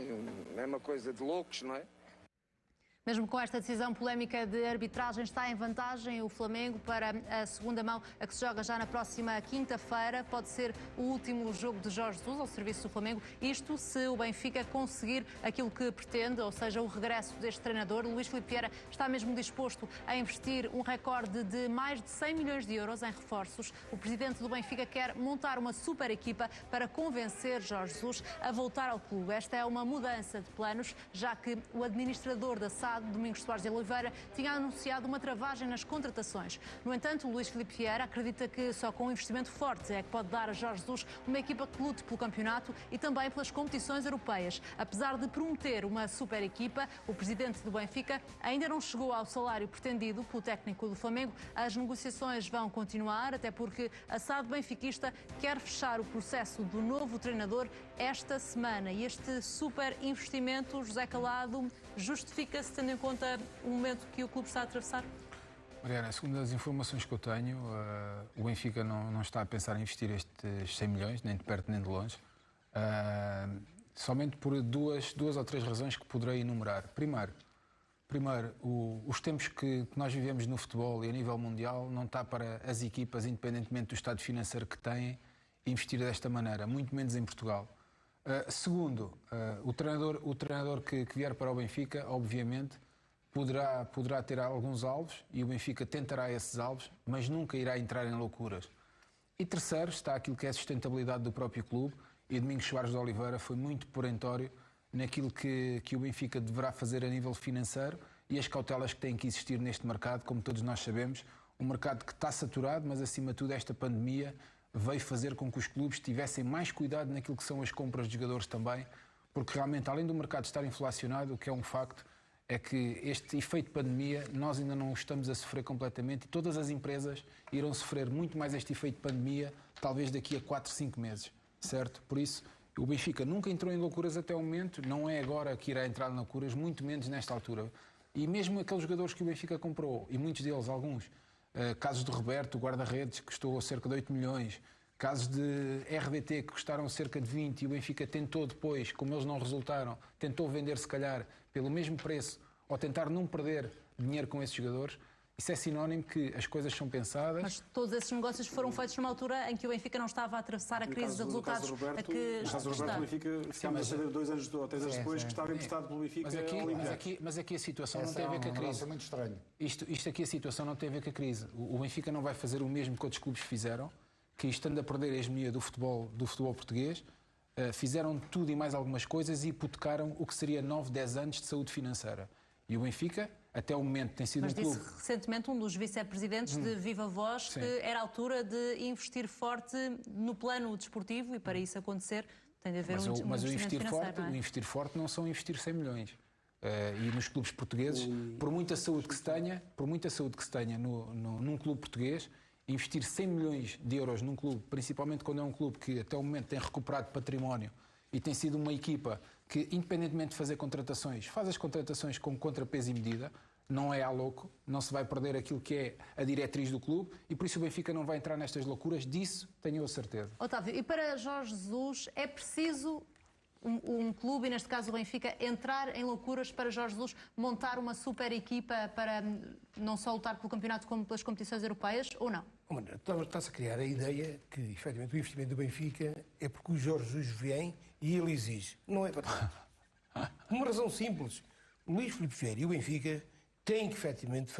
é uma coisa de loucos, não é? Mesmo com esta decisão polémica de arbitragem, está em vantagem o Flamengo para a segunda mão, a que se joga já na próxima quinta-feira. Pode ser o último jogo de Jorge Jesus ao serviço do Flamengo. Isto se o Benfica conseguir aquilo que pretende, ou seja, o regresso deste treinador. Luís Filipe Vieira está mesmo disposto a investir um recorde de mais de 100 milhões de euros em reforços. O presidente do Benfica quer montar uma super equipa para convencer Jorge Jesus a voltar ao clube. Esta é uma mudança de planos, já que o administrador da SAD, Domingos Soares de Oliveira, tinha anunciado uma travagem nas contratações. No entanto, Luís Filipe Vieira acredita que só com um investimento forte é que pode dar a Jorge Jesus uma equipa que lute pelo campeonato e também pelas competições europeias. Apesar de prometer uma super equipa, o presidente do Benfica ainda não chegou ao salário pretendido pelo técnico do Flamengo. As negociações vão continuar, até porque a SAD benfiquista quer fechar o processo do novo treinador esta semana. E este super investimento, José Calado, justifica-se tendo em conta o momento que o clube está a atravessar? Mariana, segundo as informações que eu tenho, o Benfica não está a pensar em investir estes 100 milhões, nem de perto nem de longe, somente por duas ou três razões que poderei enumerar. Primeiro, Primeiro, os tempos que nós vivemos no futebol e a nível mundial não está para as equipas, independentemente do estado financeiro que têm, investir desta maneira, muito menos em Portugal. Segundo, o treinador que vier para o Benfica, obviamente, poderá ter alguns alvos e o Benfica tentará esses alvos, mas nunca irá entrar em loucuras. E terceiro, está aquilo que é a sustentabilidade do próprio clube, e Domingos Soares de Oliveira foi muito perentório naquilo que o Benfica deverá fazer a nível financeiro e as cautelas que têm que existir neste mercado, como todos nós sabemos, um mercado que está saturado, mas acima de tudo esta pandemia veio fazer com que os clubes tivessem mais cuidado naquilo que são as compras de jogadores também, porque realmente, além do mercado estar inflacionado, o que é um facto é que este efeito de pandemia nós ainda não estamos a sofrer completamente e todas as empresas irão sofrer muito mais este efeito de pandemia, talvez daqui a 4, 5 meses, certo? Por isso, o Benfica nunca entrou em loucuras até o momento, não é agora que irá entrar em loucuras, muito menos nesta altura. E mesmo aqueles jogadores que o Benfica comprou, e muitos deles, alguns, casos de Roberto, guarda-redes, que custou cerca de 8 milhões, casos de RDT que custaram cerca de 20 e o Benfica tentou depois, como eles não resultaram, tentou vender se calhar pelo mesmo preço ou tentar não perder dinheiro com esses jogadores. Isso é sinónimo que as coisas são pensadas. Mas todos esses negócios foram feitos numa altura em que o Benfica não estava a atravessar a crise de resultados a que no caso do Roberto, o Benfica ficámos a saber 2 anos ou 3 anos depois que estava emprestado pelo Benfica. Mas aqui a situação não tem a ver com a crise. É muito estranho. Isto aqui a situação não tem a ver com a crise. O Benfica não vai fazer o mesmo que outros clubes fizeram, que estando a perder a hegemonia do futebol português, fizeram tudo e mais algumas coisas e hipotecaram o que seria 9, 10 anos de saúde financeira. E o Benfica, até o momento, tem sido Mas um clube... Mas disse recentemente um dos vice-presidentes de Viva Voz que era a altura de investir forte no plano desportivo e para isso acontecer tem de haver um investimento financeiro. O investir forte não são investir 100 milhões. E nos clubes portugueses, por muita saúde que se tenha num clube português, investir 100 milhões de euros num clube, principalmente quando é um clube que até o momento tem recuperado património e tem sido uma equipa que, independentemente de fazer contratações, faz as contratações com contrapeso e medida, não é à louco, não se vai perder aquilo que é a diretriz do clube e por isso o Benfica não vai entrar nestas loucuras, disso tenho a certeza. Otávio, e para Jorge Jesus é preciso um clube, e neste caso o Benfica, entrar em loucuras para Jorge Jesus montar uma super equipa para não só lutar pelo campeonato como pelas competições europeias, ou não? Está-se a criar a ideia que, efetivamente, o investimento do Benfica é porque o Jorge Jesus vem e ele exige. Não é verdade. Uma razão simples. O Luís Filipe Vieira e o Benfica têm que, efetivamente,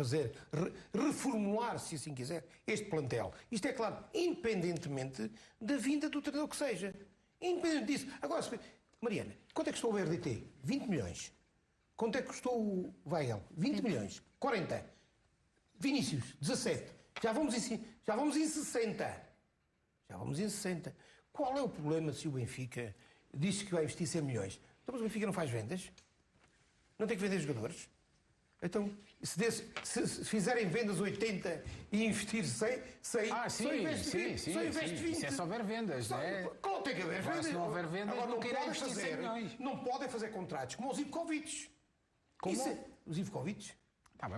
reformular, se assim quiser, este plantel. Isto é claro, independentemente da vinda do treinador que seja. Independente disso. Agora, Mariana, quanto é que custou o RDT? 20 milhões. Quanto é que custou o Weigl? 20 milhões. 40. Vinícius, 17. Já vamos em 60. Já vamos em 60. Qual é o problema se o Benfica diz que vai investir 100 milhões? Então, mas o Benfica não faz vendas? Não tem que vender jogadores? Então, se fizerem vendas 80 e investir 100, só investe 20. Isso é só haver vendas, não é? Claro, tem que haver vendas. Se não houver vendas, não querem investir 100 milhões. Não podem fazer contratos como os Ivkovic. Como? Os Ivkovic.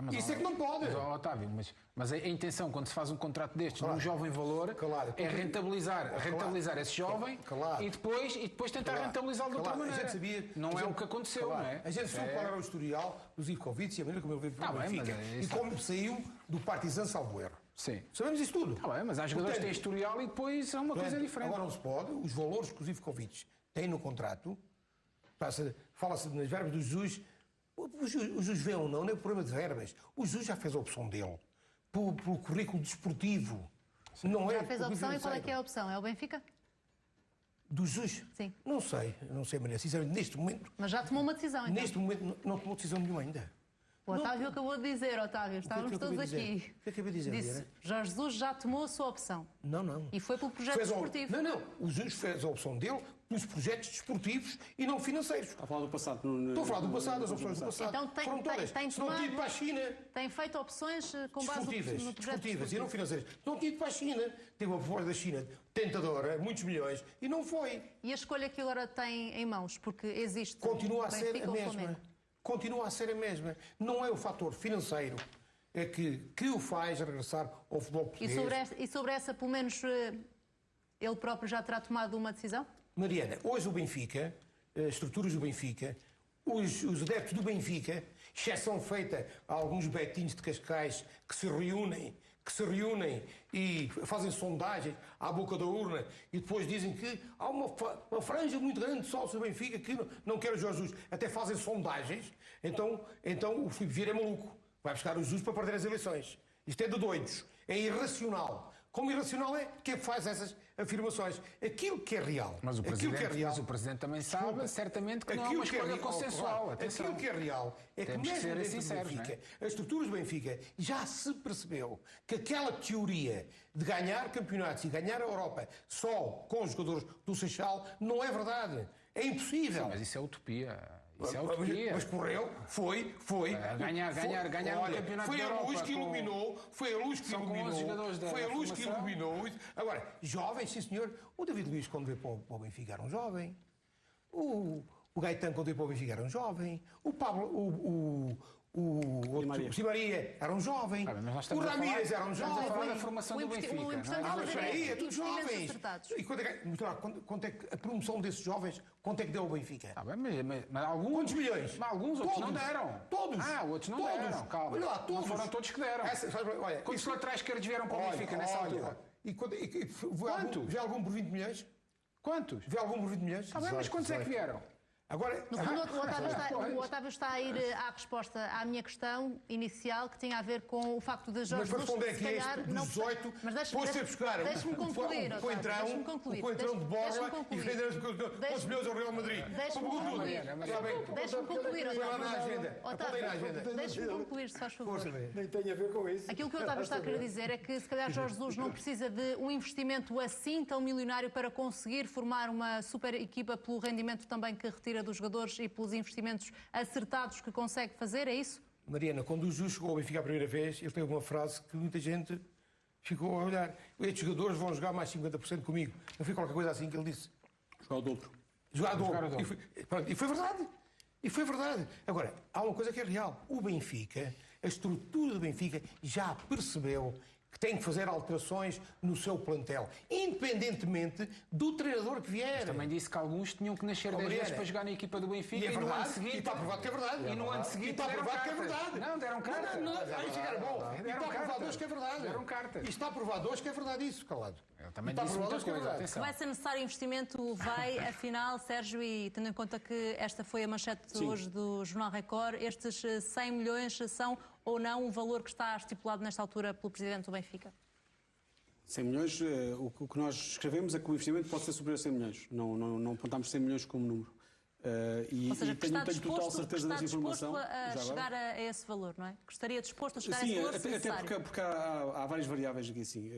Mas, isso é que não pode. Otávio, mas a intenção, quando se faz um contrato destes, num jovem valor, é rentabilizar esse jovem e depois tentar rentabilizá-lo de outra maneira. A gente sabia, não é o que aconteceu, não é? A gente soube qual era o historial dos Ivkovic e a maneira como ele veio para o Benfica e como saiu do Partizan, salvo erro. Sim. Sabemos isso tudo. Mas há jogadores que têm historial e depois é uma coisa diferente. Agora não se pode, os valores que os Ivkovic têm no contrato, fala-se nas verbas do Jesus. O Jesus vê ou não é o problema de verbas. O Jesus já fez a opção dele. Pelo currículo desportivo. Não já fez a opção e qual é que é a opção? É o Benfica? Do Jesus? Sim. Não sei, Maria. Sinceramente, neste momento... Mas já tomou uma decisão, então? Neste momento não tomou decisão nenhuma ainda. O Otávio acabou de dizer, Otávio, estávamos todos aqui. O que acabei de dizer? Disse, Jorge Jesus já tomou a sua opção. Não. E foi pelo projeto desportivo. Não. O Jesus fez a opção dele pelos projetos desportivos e não financeiros. Está a falar do passado. Estou a falar do passado, as opções do passado. Então foram todas. Se não tinha ido para a China... Tem feito opções com base no projeto desportivas e não financeiras. Não tinha ido para a China. Teve uma proposta da China tentadora, muitos milhões, e não foi. E a escolha que agora tem em mãos, porque existe... Continua a ser a mesma. Continua a ser a mesma. Não é o fator financeiro que o faz regressar ao futebol português. E sobre essa, pelo menos, ele próprio já terá tomado uma decisão? Mariana, hoje o Benfica, as estruturas do Benfica, os adeptos do Benfica, exceção feita a alguns betinhos de Cascais que se reúnem e fazem sondagens à boca da urna e depois dizem que há uma franja muito grande de sócios do Benfica que não quer o Jorge Jesus. Até fazem sondagens. Então o Filipe Vieira é maluco. Vai buscar o Jesus para perder as eleições. Isto é de doidos. É irracional. Como irracional é quem faz essas afirmações. Aquilo que é real. Mas o Presidente também sabe, certamente, que não é uma escolha consensual. Aquilo que é real é que mesmo dentro do Benfica, as estruturas do Benfica, já se percebeu que aquela teoria de ganhar campeonatos e ganhar a Europa só com os jogadores do Seixal não é verdade. É impossível. Sim, mas isso é utopia. Isso é utopia. Mas correu, foi. Ganhar o campeonato da Europa. Foi a luz que iluminou. Agora, jovens, sim senhor. O David Luiz, quando veio para o Benfica, era um jovem. O Gaetan, quando veio para o Benfica, era um jovem. O Pablo, o Di Maria era um jovem. O Ramírez era um jovem. Estamos a falar da formação do Benfica. É tudo jovens. E quanto é que a promoção desses jovens, quanto é que deu ao Benfica? Mas alguns, quantos milhões? Mas alguns, outros não deram. Todos. Outros não deram. Calma. Olha lá, todos. Não foram todos que deram. Quantos laterais esquerdos vieram para o Benfica nessa altura? Quantos? Vê algum por 20 milhões? Quantos? Vê algum por 20 milhões? Mas quantos é que vieram? Agora, no fundo, o Otávio está a ir à resposta à minha questão inicial, que tinha a ver com o facto de Jorge Jesus, se calhar, dos 18, depois foi buscar deixe-me concluir, o entrão de Borla e vender os milhões ao Real Madrid. Deixe-me concluir. Deixe-me concluir, se faz favor. Nem tem a ver com isso. Aquilo que o Otávio está a querer dizer é que, se calhar, Jorge Jesus não precisa de um investimento assim tão milionário para conseguir formar uma super equipa pelo rendimento também que retira dos jogadores e pelos investimentos acertados que consegue fazer, é isso? Mariana, quando o Jesus chegou ao Benfica a primeira vez, ele teve uma frase que muita gente ficou a olhar. Estes jogadores vão jogar mais 50% comigo. Não foi qualquer coisa assim que ele disse? Jogar o dobro. Jogar o dobro. E foi verdade. E foi verdade. Agora, há uma coisa que é real. O Benfica, a estrutura do Benfica já percebeu que tem que fazer alterações no seu plantel, independentemente do treinador que vier. Mas também disse que alguns tinham que nascer 10 vezes para jogar na equipa do Benfica e no ano seguinte... E está provado que é verdade. E no ano seguinte está provado que é verdade. Não, deram carta. Isso era bom. E está provado hoje que é verdade. Deram carta. E está provado hoje que é verdade isso, calado. Eu também disse muita coisa, atenção. Vai ser necessário investimento, afinal, Sérgio, e tendo em conta que esta foi a manchete de hoje do Jornal Record, estes 100 milhões são ou não o valor que está estipulado nesta altura pelo Presidente do Benfica? 100 milhões, o que nós escrevemos é que o investimento pode ser superior a 100 milhões. Não apontámos 100 milhões como número. Ou seja, que tenho total certeza dessa informação. A chegar a esse valor, não é? Estaria disposto a chegar sim, a esse valor até porque há várias variáveis aqui, assim.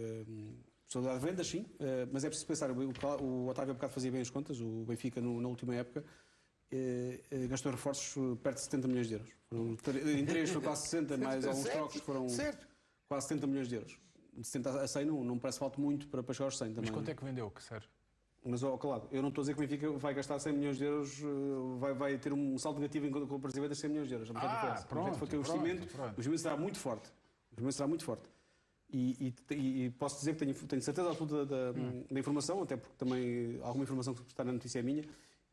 Possibilidade de vendas, sim, mas é preciso pensar. O Otávio há bocado fazia bem as contas, o Benfica, na última época, gastou reforços perto de 70 milhões de euros. Em 3 foi quase 60, mais alguns trocos foram quase 70 milhões de euros. De 70 a 100 não parece falta muito para chegar aos 100 também. Mas quanto é que vendeu, que sério? Mas, claro, eu não estou a dizer que o Benfica vai gastar 100 milhões de euros, vai ter um saldo negativo em comparação das 100 milhões de euros. O investimento será muito forte. E posso dizer que tenho certeza absoluta da informação, até porque também alguma informação que está na notícia é minha,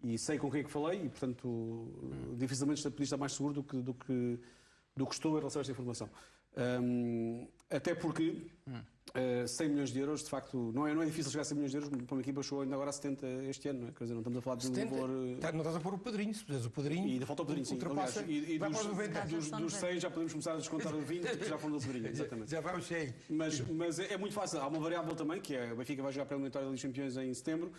e sei com quem é que falei, e, portanto, dificilmente podia estar mais seguro do que estou em relação a esta informação. Até porque 100 milhões de euros, de facto, não é difícil chegar a 100 milhões de euros, para uma equipa chegou ainda agora a 70 este ano, não é? Quer dizer, não estamos a falar de um valor... Não estás a pôr o Pedrinho, se puseres o Pedrinho... E ainda falta o Pedrinho, sim. Aliás, dos 100 já podemos começar a descontar o 20, porque já foram do Pedrinho, exatamente. Já vai o 100. Mas é muito fácil. Há uma variável também, que é o Benfica vai jogar a pré-eliminatória da Liga dos Campeões em setembro.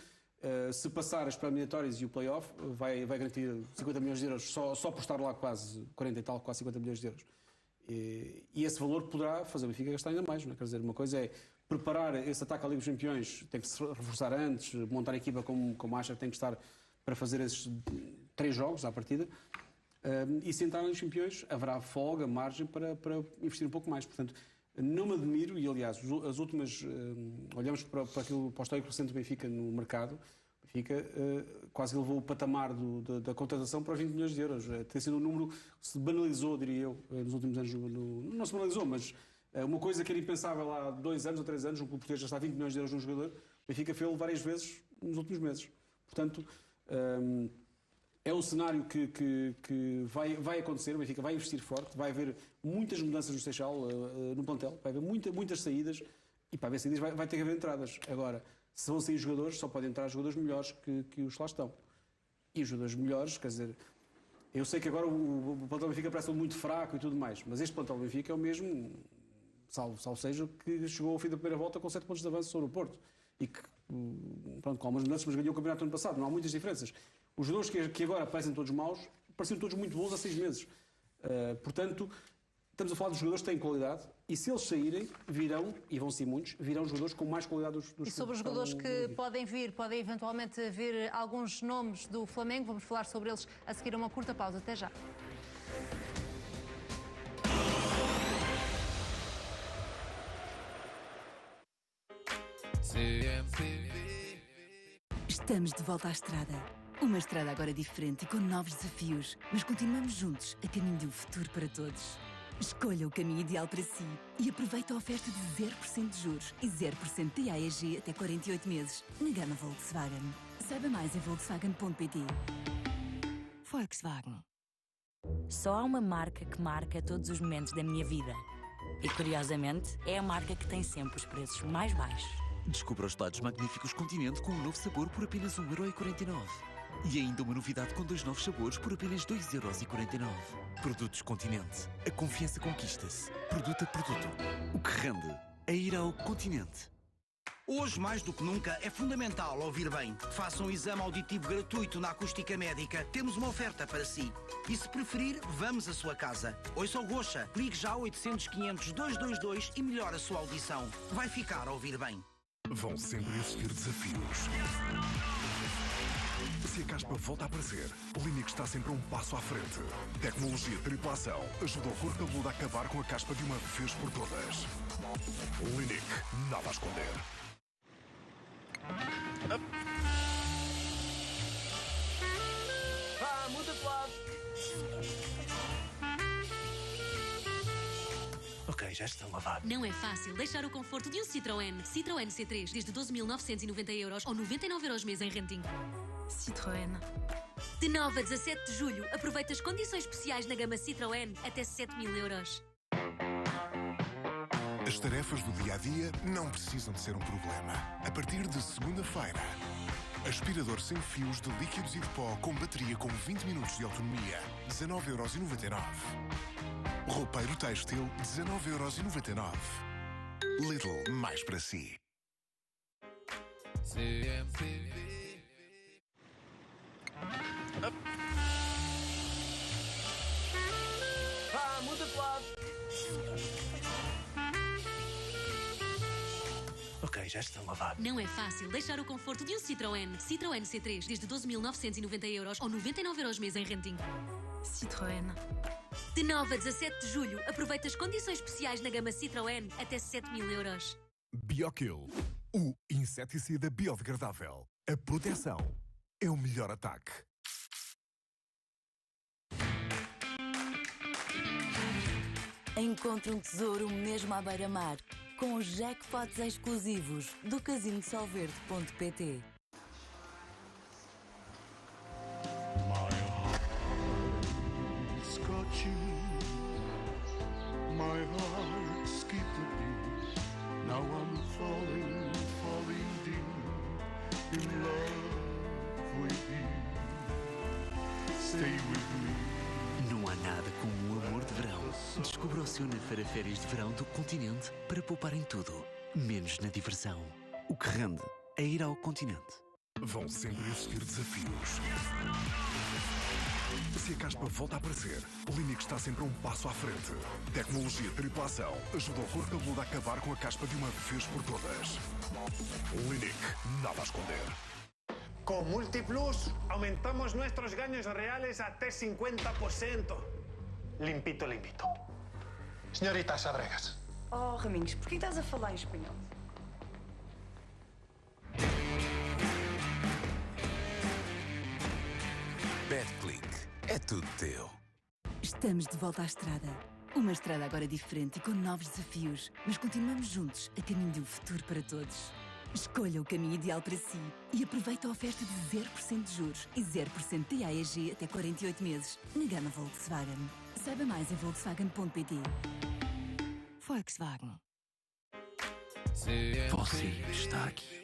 Se passar as pré-eliminatórias e o play-off, vai garantir 50 milhões de euros, só por estar lá quase 40 e tal, quase 50 milhões de euros. E esse valor poderá fazer o Benfica gastar ainda mais, não é? Quer dizer, uma coisa é preparar esse ataque à Liga dos Campeões, tem que se reforçar antes, montar a equipa como acha que tem que estar para fazer esses 3 jogos à partida, e se entrar nos Campeões haverá folga, margem para investir um pouco mais. Portanto, não me admiro, e aliás, as últimas, olhamos para o histórico recente do Benfica no mercado, o Benfica quase levou o patamar da contratação para os 20 milhões de euros. Tem sido um número que se banalizou, diria eu, nos últimos anos. Não se banalizou, mas uma coisa que era impensável há 2 anos ou 3 anos, um clube português gastar 20 milhões de euros num jogador, o Benfica fez-o várias vezes nos últimos meses. Portanto, É um cenário que vai acontecer, o Benfica vai investir forte, vai haver muitas mudanças no Seixal, no plantel, vai haver muitas saídas e para haver saídas vai ter que haver entradas. Agora, se vão sair jogadores, só podem entrar jogadores melhores que os que lá estão. E os jogadores melhores, quer dizer, eu sei que agora o plantel do Benfica parece muito fraco e tudo mais, mas este plantel do Benfica é o mesmo, salvo seja, que chegou ao fim da primeira volta com 7 pontos de avanço sobre o Porto e que, pronto, com algumas mudanças, mas ganhou o campeonato no ano passado, não há muitas diferenças. Os jogadores que agora parecem todos maus, pareciam todos muito bons há 6 meses. Portanto, estamos a falar de jogadores que têm qualidade e se eles saírem, virão, e vão ser muitos, virão jogadores com mais qualidade dos E sobre os jogadores que podem eventualmente vir alguns nomes do Flamengo, vamos falar sobre eles a seguir a uma curta pausa. Até já. Estamos de volta à estrada. Uma estrada agora diferente e com novos desafios, mas continuamos juntos a caminho de um futuro para todos. Escolha o caminho ideal para si e aproveite a oferta de 0% de juros e 0% de AEG até 48 meses na gama Volkswagen. Saiba mais em volkswagen.pt. Volkswagen. Só há uma marca que marca todos os momentos da minha vida. E curiosamente, é a marca que tem sempre os preços mais baixos. Descubra os gelados magníficos Continente com um novo sabor por apenas 1,49€. E ainda uma novidade com 2 novos sabores por apenas 2,49€. Produtos Continente. A confiança conquista-se. Produto a produto. O que rende é ir ao Continente. Hoje, mais do que nunca, é fundamental ouvir bem. Faça um exame auditivo gratuito na Acústica Médica. Temos uma oferta para si. E se preferir, vamos à sua casa. Ouça o Goxa. Ligue já ao 800-500-222 e melhore a sua audição. Vai ficar a ouvir bem. Vão sempre existir desafios. Se a caspa volta a aparecer, o Linic está sempre um passo à frente. Tecnologia tripla ação ajuda o couro cabeludo a acabar com a caspa de uma vez por todas. Linic, nada a esconder. Muda de lado. Ok, já estão lavados. Não é fácil deixar o conforto de um Citroën. Citroën C3, desde 12.990€ ou 99€ mês em renting. Citroën. De 9 a 17 de julho, aproveita as condições especiais na gama Citroën até 7.000€. As tarefas do dia-a-dia não precisam de ser um problema. A partir de segunda-feira, aspirador sem fios de líquidos e de pó com bateria com 20 minutos de autonomia, 19,99€. Roupeiro têxtil, 19,99€. Lidl, mais para si. Muda de lado. Ok, já estão lavados. Não é fácil deixar o conforto de um Citroën. Citroën C3, desde 12.990€ ou 99€ mês em renting. Citroën. De 9 a 17 de julho, aproveita as condições especiais na gama Citroën até 7.000€. BioKill, o inseticida biodegradável. A proteção é o melhor ataque. Encontre um tesouro mesmo à beira-mar com os jackpots exclusivos do Casino de Solverde.pt. My heart skipped a beat. Now I'm falling deep in love with you. Stay with me. Não há nada como o amor de verão. Descubra o seu na Feira Férias de Verão do Continente para poupar em tudo, menos na diversão. O que rende é ir ao Continente. Vão sempre existir desafios. Se a caspa volta a aparecer, o Linic está sempre um passo à frente. Tecnologia tripla ação ajuda o couro cabeludo a acabar com a caspa de uma vez por todas. Linic, nada a esconder. Con Multiplus aumentamos nuestros gaños reales até 50%. Limpito, limpito. Senhorita Sabregas. Oh, Raminhos, por que estás a falar em espanhol? BetClick. É tudo teu. Estamos de volta à estrada. Uma estrada agora diferente e com novos desafios, mas continuamos juntos a caminho de um futuro para todos. Escolha o caminho ideal para si e aproveite a oferta de 0% de juros e 0% de AEG até 48 meses na gama Volkswagen. Saiba mais em volkswagen.pt. Volkswagen. Você está aqui.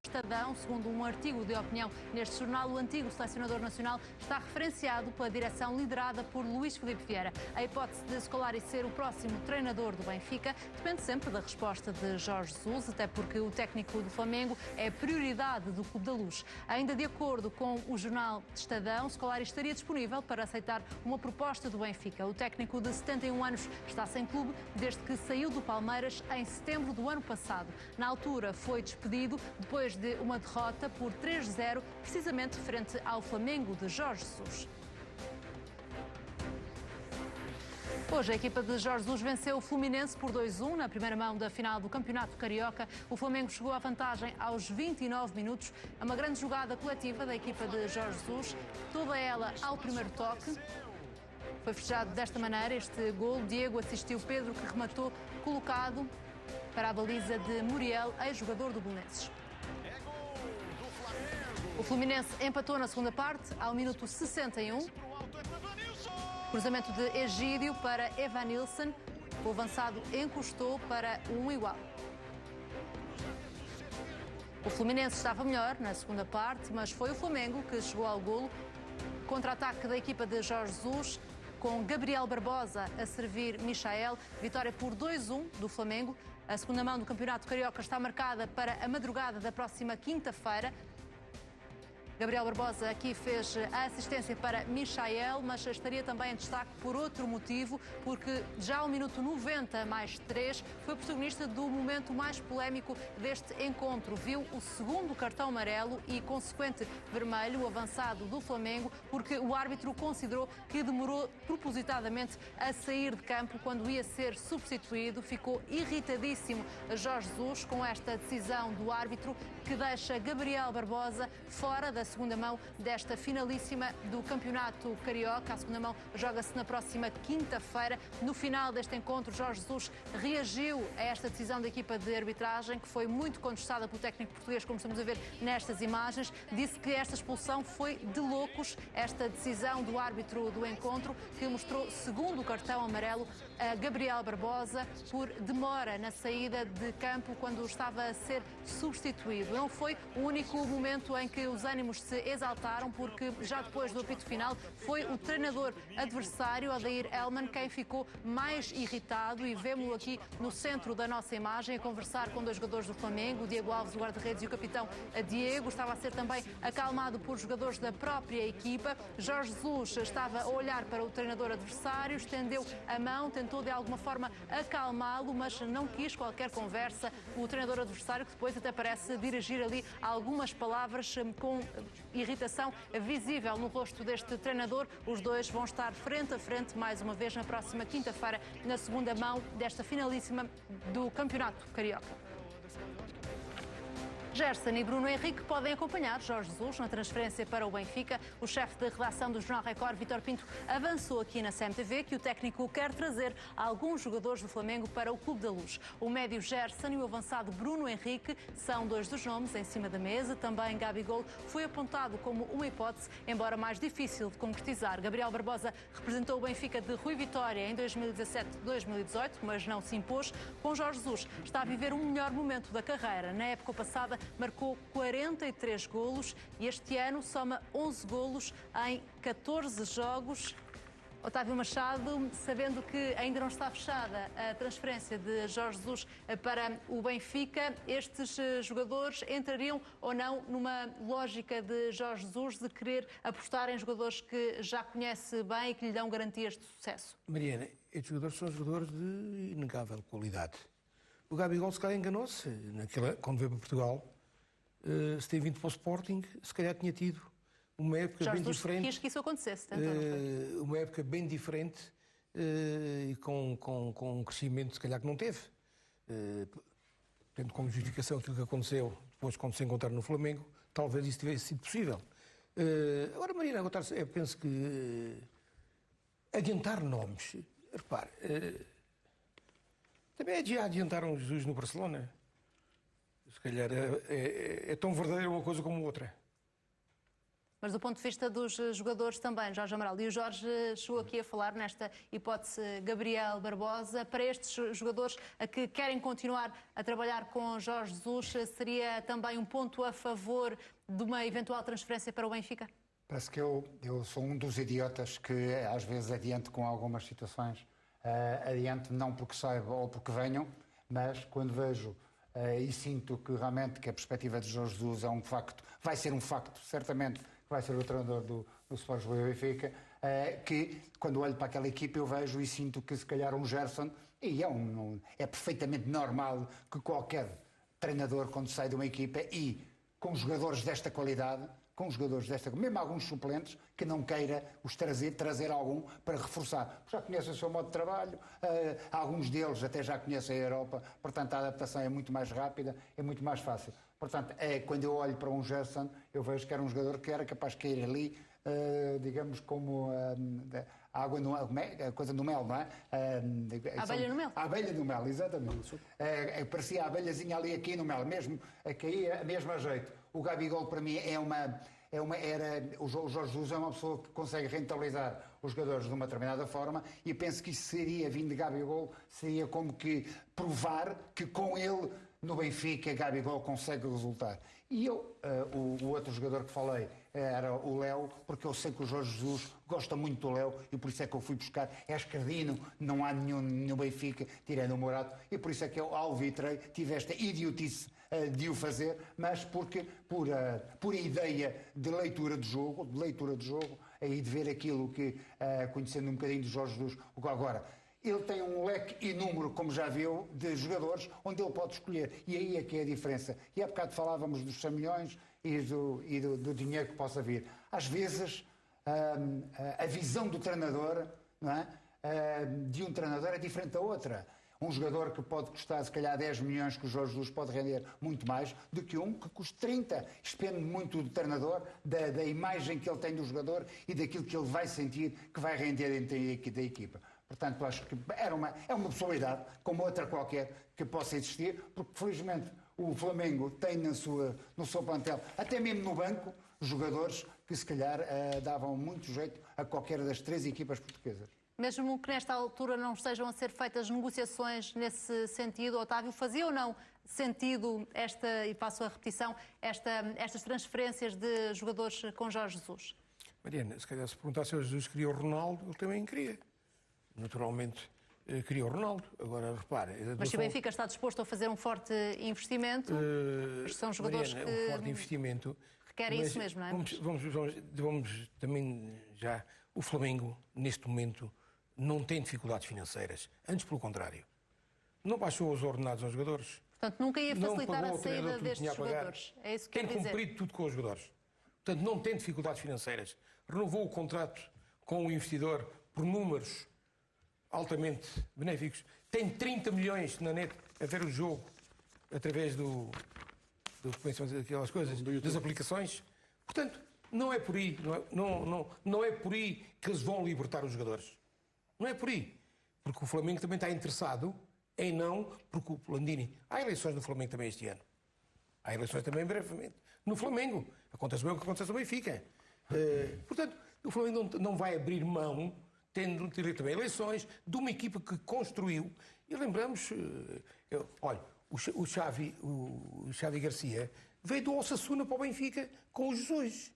Estadão, segundo um artigo de opinião neste jornal, o antigo selecionador nacional está referenciado pela direção liderada por Luís Filipe Vieira. A hipótese de Scolari ser o próximo treinador do Benfica depende sempre da resposta de Jorge Jesus, até porque o técnico do Flamengo é prioridade do Clube da Luz. Ainda de acordo com o jornal Estadão, Scolari estaria disponível para aceitar uma proposta do Benfica. O técnico de 71 anos está sem clube desde que saiu do Palmeiras em setembro do ano passado. Na altura foi despedido depois de uma derrota por 3-0, precisamente frente ao Flamengo de Jorge Jesus. Hoje a equipa de Jorge Jesus venceu o Fluminense por 2-1 na primeira mão da final do Campeonato Carioca. O Flamengo chegou à vantagem aos 29 minutos. É uma grande jogada coletiva da equipa de Jorge Jesus, toda ela ao primeiro toque. Foi festejado desta maneira este gol. Diego assistiu Pedro, que rematou colocado para a baliza de Muriel, ex-jogador do Belenenses. O Fluminense empatou na segunda parte, ao minuto 61. Cruzamento de Egídio para Evanilson. O avançado encostou para 1-1. O Fluminense estava melhor na segunda parte, mas foi o Flamengo que chegou ao golo. Contra-ataque da equipa de Jorge Jesus, com Gabriel Barbosa a servir Michael. Vitória por 2-1 do Flamengo. A segunda mão do Campeonato Carioca está marcada para a madrugada da próxima quinta-feira. Gabriel Barbosa aqui fez a assistência para Michael, mas estaria também em destaque por outro motivo, porque já ao minuto 90 mais 3 foi protagonista do momento mais polémico deste encontro. Viu o segundo cartão amarelo e consequente vermelho, o avançado do Flamengo, porque o árbitro considerou que demorou propositadamente a sair de campo quando ia ser substituído. Ficou irritadíssimo Jorge Jesus com esta decisão do árbitro, que deixa Gabriel Barbosa fora da segunda mão desta finalíssima do Campeonato Carioca. A segunda mão joga-se na próxima quinta-feira. No final deste encontro, Jorge Jesus reagiu a esta decisão da equipa de arbitragem, que foi muito contestada pelo técnico português, como estamos a ver nestas imagens. Disse que esta expulsão foi de loucos, esta decisão do árbitro do encontro, que mostrou segundo cartão amarelo a Gabriel Barbosa por demora na saída de campo quando estava a ser substituído. Não foi o único momento em que os ânimos se exaltaram, porque já depois do apito final foi o treinador adversário, Adair Hellman, quem ficou mais irritado, e vemos-lo aqui no centro da nossa imagem a conversar com dois jogadores do Flamengo, o Diego Alves, o guarda-redes, e o capitão Diego. Estava a ser também acalmado por jogadores da própria equipa. Jorge Jesus estava a olhar para o treinador adversário, estendeu a mão, tentou de alguma forma acalmá-lo, mas não quis qualquer conversa. O treinador adversário, que depois até parece dirigir ali algumas palavras com irritação visível no rosto deste treinador. Os dois vão estar frente a frente mais uma vez na próxima quinta-feira, na segunda mão desta finalíssima do Campeonato Carioca. Gerson e Bruno Henrique podem acompanhar Jorge Jesus na transferência para o Benfica. O chefe de redação do Jornal Record, Vítor Pinto, avançou aqui na CMTV que o técnico quer trazer alguns jogadores do Flamengo para o Clube da Luz. O médio Gerson e o avançado Bruno Henrique são dois dos nomes em cima da mesa. Também Gabigol foi apontado como uma hipótese, embora mais difícil de concretizar. Gabriel Barbosa representou o Benfica de Rui Vitória em 2017-2018, mas não se impôs. Com Jorge Jesus está a viver um melhor momento da carreira. Na época passada marcou 43 golos e este ano soma 11 golos em 14 jogos. Otávio Machado, sabendo que ainda não está fechada a transferência de Jorge Jesus para o Benfica, estes jogadores entrariam ou não numa lógica de Jorge Jesus de querer apostar em jogadores que já conhece bem e que lhe dão garantias de sucesso? Mariana, estes jogadores são jogadores de inegável qualidade. O Gabigol se calhar enganou-se quando veio para Portugal. Se tem vindo para o Sporting, se calhar tinha tido uma época Jorge bem Jesus diferente. quis que isso acontecesse, tentou, não foi? Uma época bem diferente e com um crescimento, se calhar, que não teve. Tendo como justificação aquilo que aconteceu depois, quando se encontraram no Flamengo, talvez isso tivesse sido possível. Agora, Marina, eu penso que adiantar nomes, repare, também já adiantaram Jesus no Barcelona. Se calhar é tão verdadeira uma coisa como outra. Mas do ponto de vista dos jogadores também, Jorge Amaral, e o Jorge chegou aqui a falar nesta hipótese Gabriel Barbosa, para estes jogadores que querem continuar a trabalhar com Jorge Jesus, seria também um ponto a favor de uma eventual transferência para o Benfica? Parece que eu sou um dos idiotas que às vezes adianto com algumas situações, adianto não porque saiba ou porque venham, mas quando vejo e sinto que realmente que a perspectiva de Jorge Jesus é um facto, vai ser um facto, certamente, vai ser o treinador do Sport Lisboa e Benfica, que quando olho para aquela equipa eu vejo e sinto que se calhar um Gerson, e é perfeitamente normal que qualquer treinador quando sai de uma equipa e com jogadores desta qualidade, mesmo alguns suplentes, que não queira os trazer algum para reforçar. Já conhecem o seu modo de trabalho, alguns deles até já conhecem a Europa, portanto a adaptação é muito mais rápida, é muito mais fácil. Portanto, quando eu olho para um Gerson, eu vejo que era um jogador que era capaz de cair ali, digamos, como a água no, a coisa no mel, não é? A abelha no mel. A abelha no mel, exatamente. Parecia a abelhazinha ali aqui no mel, mesmo a cair, mesmo a jeito. O Gabigol, para mim, o Jorge Jesus é uma pessoa que consegue rentabilizar os jogadores de uma determinada forma e penso que isso seria, vindo de Gabigol, seria como que provar que com ele no Benfica Gabigol consegue resultar. E o outro jogador que falei era o Léo, porque eu sei que o Jorge Jesus gosta muito do Léo e por isso é que eu fui buscar. É esquerdino, não há nenhum no Benfica, tirando o Morato, e por isso é que eu alvitrei, tive esta idiotice de o fazer, mas porque por ideia de leitura de jogo, aí de ver aquilo que, conhecendo um bocadinho de Jorge Jesus, agora, ele tem um leque inúmero, como já viu, de jogadores onde ele pode escolher. E aí é que é a diferença. E há bocado falávamos dos 100 milhões e do dinheiro que possa vir. Às vezes, a visão do treinador, não é? De um treinador é diferente da outra. Um jogador que pode custar, se calhar, 10 milhões, que o Jorge Jesus pode render muito mais do que um que custa 30. Isto depende muito do treinador, da imagem que ele tem do jogador e daquilo que ele vai sentir que vai render dentro da equipa. Portanto, acho que é uma possibilidade, como outra qualquer, que possa existir, porque, felizmente, o Flamengo tem no seu plantel, até mesmo no banco, jogadores que, se calhar, davam muito jeito a qualquer das 3 equipas portuguesas. Mesmo que nesta altura não estejam a ser feitas negociações nesse sentido, Otávio, fazia ou não sentido e passo a repetição, estas transferências de jogadores com Jorge Jesus? Mariana, se calhar se perguntasse ao Jesus queria o Ronaldo, ele também queria. Naturalmente, queria o Ronaldo. Agora, repare... Mas se o Benfica está disposto a fazer um forte investimento, são jogadores Mariana, que... um forte investimento... Requerem isso mesmo, não é? Vamos também já... O Flamengo, neste momento, não tem dificuldades financeiras. Antes, pelo contrário. Não baixou os ordenados aos jogadores. Portanto, nunca ia facilitar a saída destes jogadores. É isso que quer dizer. Tem cumprido tudo com os jogadores. Portanto, não tem dificuldades financeiras. Renovou o contrato com o investidor por números altamente benéficos. Tem 30 milhões na net a ver o jogo através daquelas coisas, das aplicações. Portanto, não é por aí, não é por aí que eles vão libertar os jogadores. Não é por aí. Porque o Flamengo também está interessado em não, porque o Landini... Há eleições no Flamengo também este ano. Há eleições também brevemente. No Flamengo. Acontece bem o que acontece no Benfica. Portanto, o Flamengo não vai abrir mão, tendo também eleições, de uma equipa que construiu. E lembramos, olha, o Xavi Garcia veio do Osasuna para o Benfica com o Jesus.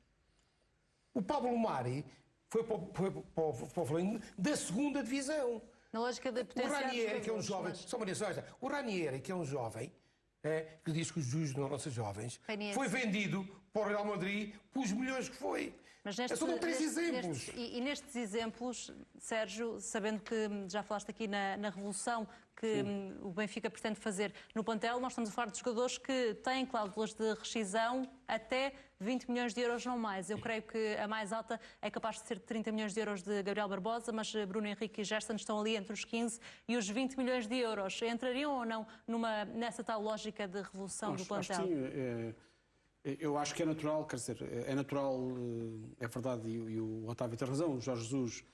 O Pablo Mari foi para o Flamengo da 2ª divisão. Na lógica da potência... O Ranieri, que é um jovem... Só Maria Sosa, o Ranieri, que é um jovem, que diz que os juízes não vão ser jovens, foi vendido para o Real Madrid pelos milhões que foi. Mas são 3 exemplos. E nestes exemplos, Sérgio, sabendo que já falaste aqui na revolução que o Benfica pretende fazer no plantel. Nós estamos a falar de jogadores que têm cláusulas de rescisão até 20 milhões de euros, não mais. Eu creio que a mais alta é capaz de ser de 30 milhões de euros de Gabriel Barbosa, mas Bruno Henrique e Gerson estão ali entre os 15 e os 20 milhões de euros. Entrariam ou não nessa tal lógica de revolução do plantel? Acho que sim. Eu acho que é natural, quer dizer, é natural, é verdade, e o Otávio tem razão, o Jorge Jesus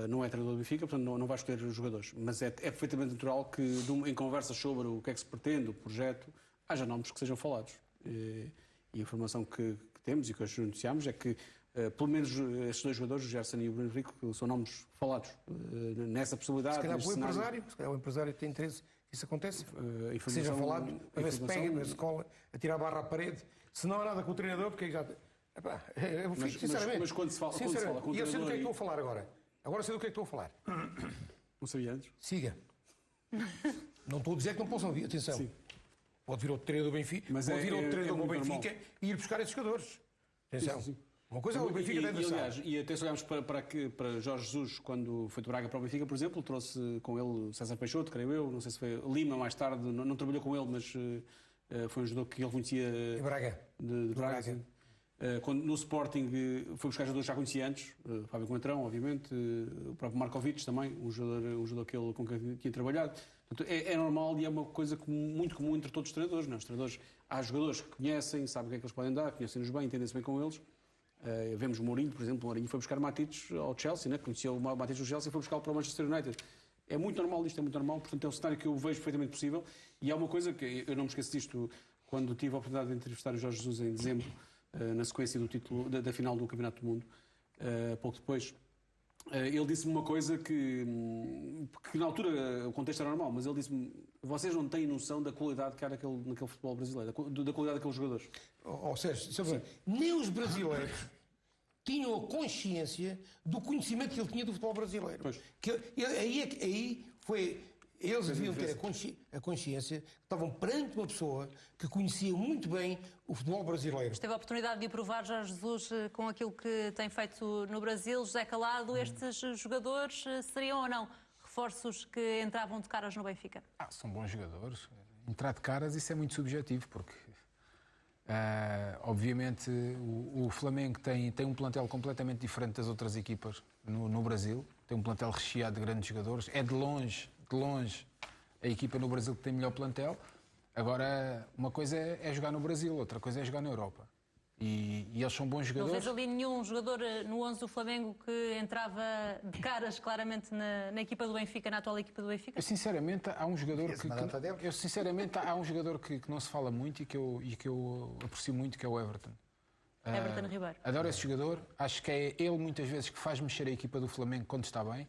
não é treinador do Benfica, portanto não vai escolher os jogadores. Mas é perfeitamente natural que em conversas sobre o que é que se pretende, o projeto, haja nomes que sejam falados. E a informação que temos e que hoje anunciamos é que, pelo menos estes dois jogadores, o Gerson e o Bruno Henrique, são nomes falados nessa possibilidade. Se calhar o empresário tem interesse que isso aconteça, que seja falado, a ver se pega na escola, a tirar a barra à parede. Se não há nada com o treinador, porque já... Eu fico, sinceramente. Mas quando se fala com o e eu sei do treinador... que é que estou a falar agora. Agora sei do que é que estou a falar. Não sabia antes? Siga. Não estou a dizer que não possam vir, atenção. Sim. Pode vir outro treinador do Benfica, pode vir outro treinador do Benfica e ir buscar esses jogadores. Atenção. Sim. Uma coisa é o Benfica deve aliás, e até se olharmos para Jorge Jesus, quando foi de Braga para o Benfica, por exemplo, trouxe com ele César Peixoto, creio eu, não sei se foi Lima mais tarde, não trabalhou com ele, mas foi um jogador que ele conhecia de Braga. De Braga. Quando no Sporting foi buscar jogadores que já conhecia antes, Fábio Coentrão, obviamente, o próprio Markovic também, um jogador com quem tinha trabalhado. Portanto, é normal e é uma coisa muito comum entre todos os treinadores. Não? Os treinadores, há jogadores que conhecem, sabem o que é que eles podem dar, conhecem-nos bem, entendem-se bem com eles. Vemos o Mourinho, por exemplo, o Mourinho foi buscar Matites ao Chelsea, né? Conhecia o Matites do Chelsea e foi buscá-lo para o Manchester United. É muito normal isto, é muito normal, portanto é um cenário que eu vejo perfeitamente possível e há uma coisa que eu não me esqueço disto quando tive a oportunidade de entrevistar o Jorge Jesus em dezembro, na sequência do título, da final do Campeonato do Mundo, pouco depois. Ele disse-me uma coisa que na altura o contexto era normal, mas ele disse-me: vocês não têm noção da qualidade que há naquele futebol brasileiro, da qualidade daqueles jogadores. Ou seja, nem os brasileiros tinham a consciência do conhecimento que ele tinha do futebol brasileiro. Aí foi... Eles deviam ter a consciência que estavam perante uma pessoa que conhecia muito bem o futebol brasileiro. Teve a oportunidade de provar Jorge Jesus com aquilo que tem feito no Brasil. José Calado, estes jogadores seriam ou não reforços que entravam de caras no Benfica? São bons jogadores. Entrar de caras, isso é muito subjetivo, porque obviamente o Flamengo tem um plantel completamente diferente das outras equipas no Brasil. Tem um plantel recheado de grandes jogadores. É de longe a equipa no Brasil que tem melhor plantel. Agora, uma coisa é jogar no Brasil, outra coisa é jogar na Europa. E eles são bons jogadores. Não vês ali nenhum jogador no 11 do Flamengo que entrava de caras claramente na equipa do Benfica, na atual equipa do Benfica? Sinceramente, há um jogador há um jogador que não se fala muito e que eu aprecio muito, que é o Everton. Everton Ribeiro. Adoro esse jogador. Acho que é ele muitas vezes que faz mexer a equipa do Flamengo quando está bem.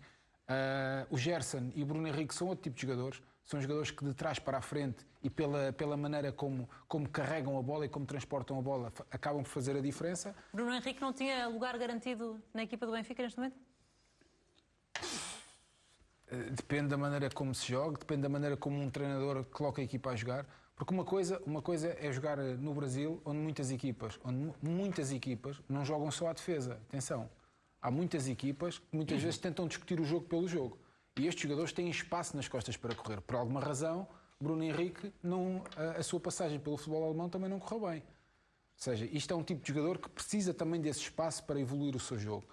O Gerson e o Bruno Henrique são outro tipo de jogadores. São jogadores que de trás para a frente e pela maneira como carregam a bola e como transportam a bola acabam por fazer a diferença. Bruno Henrique não tinha lugar garantido na equipa do Benfica neste momento? Depende da maneira como se joga, depende da maneira como um treinador coloca a equipa a jogar. Porque uma coisa é jogar no Brasil, onde muitas equipas não jogam só à defesa. Atenção, há muitas equipas que muitas vezes tentam discutir o jogo pelo jogo. E estes jogadores têm espaço nas costas para correr. Por alguma razão, Bruno Henrique, a sua passagem pelo futebol alemão também não correu bem. Ou seja, isto é um tipo de jogador que precisa também desse espaço para evoluir o seu jogo.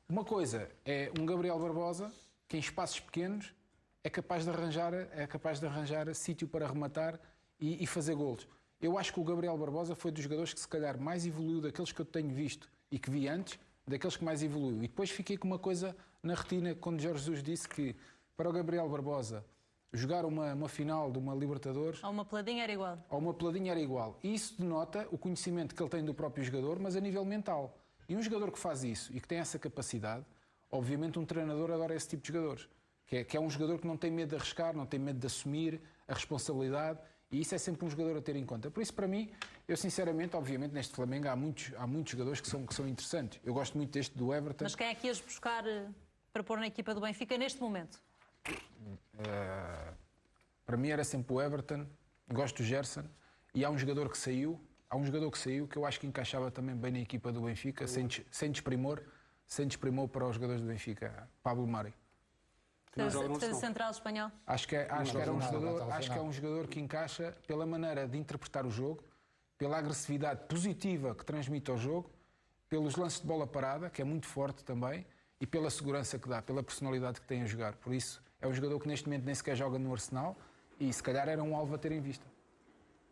Uma coisa é um Gabriel Barbosa, que em espaços pequenos é capaz de arranjar sítio para rematar e fazer golos. Eu acho que o Gabriel Barbosa foi dos jogadores que se calhar mais evoluiu daqueles que eu tenho visto e que vi antes, daqueles que mais evoluiu. E depois fiquei com uma coisa na retina quando Jorge Jesus disse que para o Gabriel Barbosa jogar uma final de uma Libertadores... Ou uma peladinha era igual. E isso denota o conhecimento que ele tem do próprio jogador, mas a nível mental. E um jogador que faz isso e que tem essa capacidade, obviamente um treinador adora esse tipo de jogadores. Que é um jogador que não tem medo de arriscar, não tem medo de assumir a responsabilidade. E isso é sempre um jogador a ter em conta. Por isso, para mim, eu sinceramente, obviamente, neste Flamengo há muitos jogadores que são interessantes. Eu gosto muito deste do Everton. Mas quem é que ias buscar para pôr na equipa do Benfica neste momento? Para mim era sempre o Everton. Gosto do Gerson. E há um jogador que saiu que eu acho que encaixava também bem na equipa do Benfica, sem desprimor para os jogadores do Benfica. Pablo Mari. Defesa central espanhol. Acho que é um jogador que encaixa pela maneira de interpretar o jogo, pela agressividade positiva que transmite ao jogo, pelos lances de bola parada, que é muito forte também, e pela segurança que dá, pela personalidade que tem a jogar. Por isso, é um jogador que neste momento nem sequer joga no Arsenal e se calhar era um alvo a ter em vista.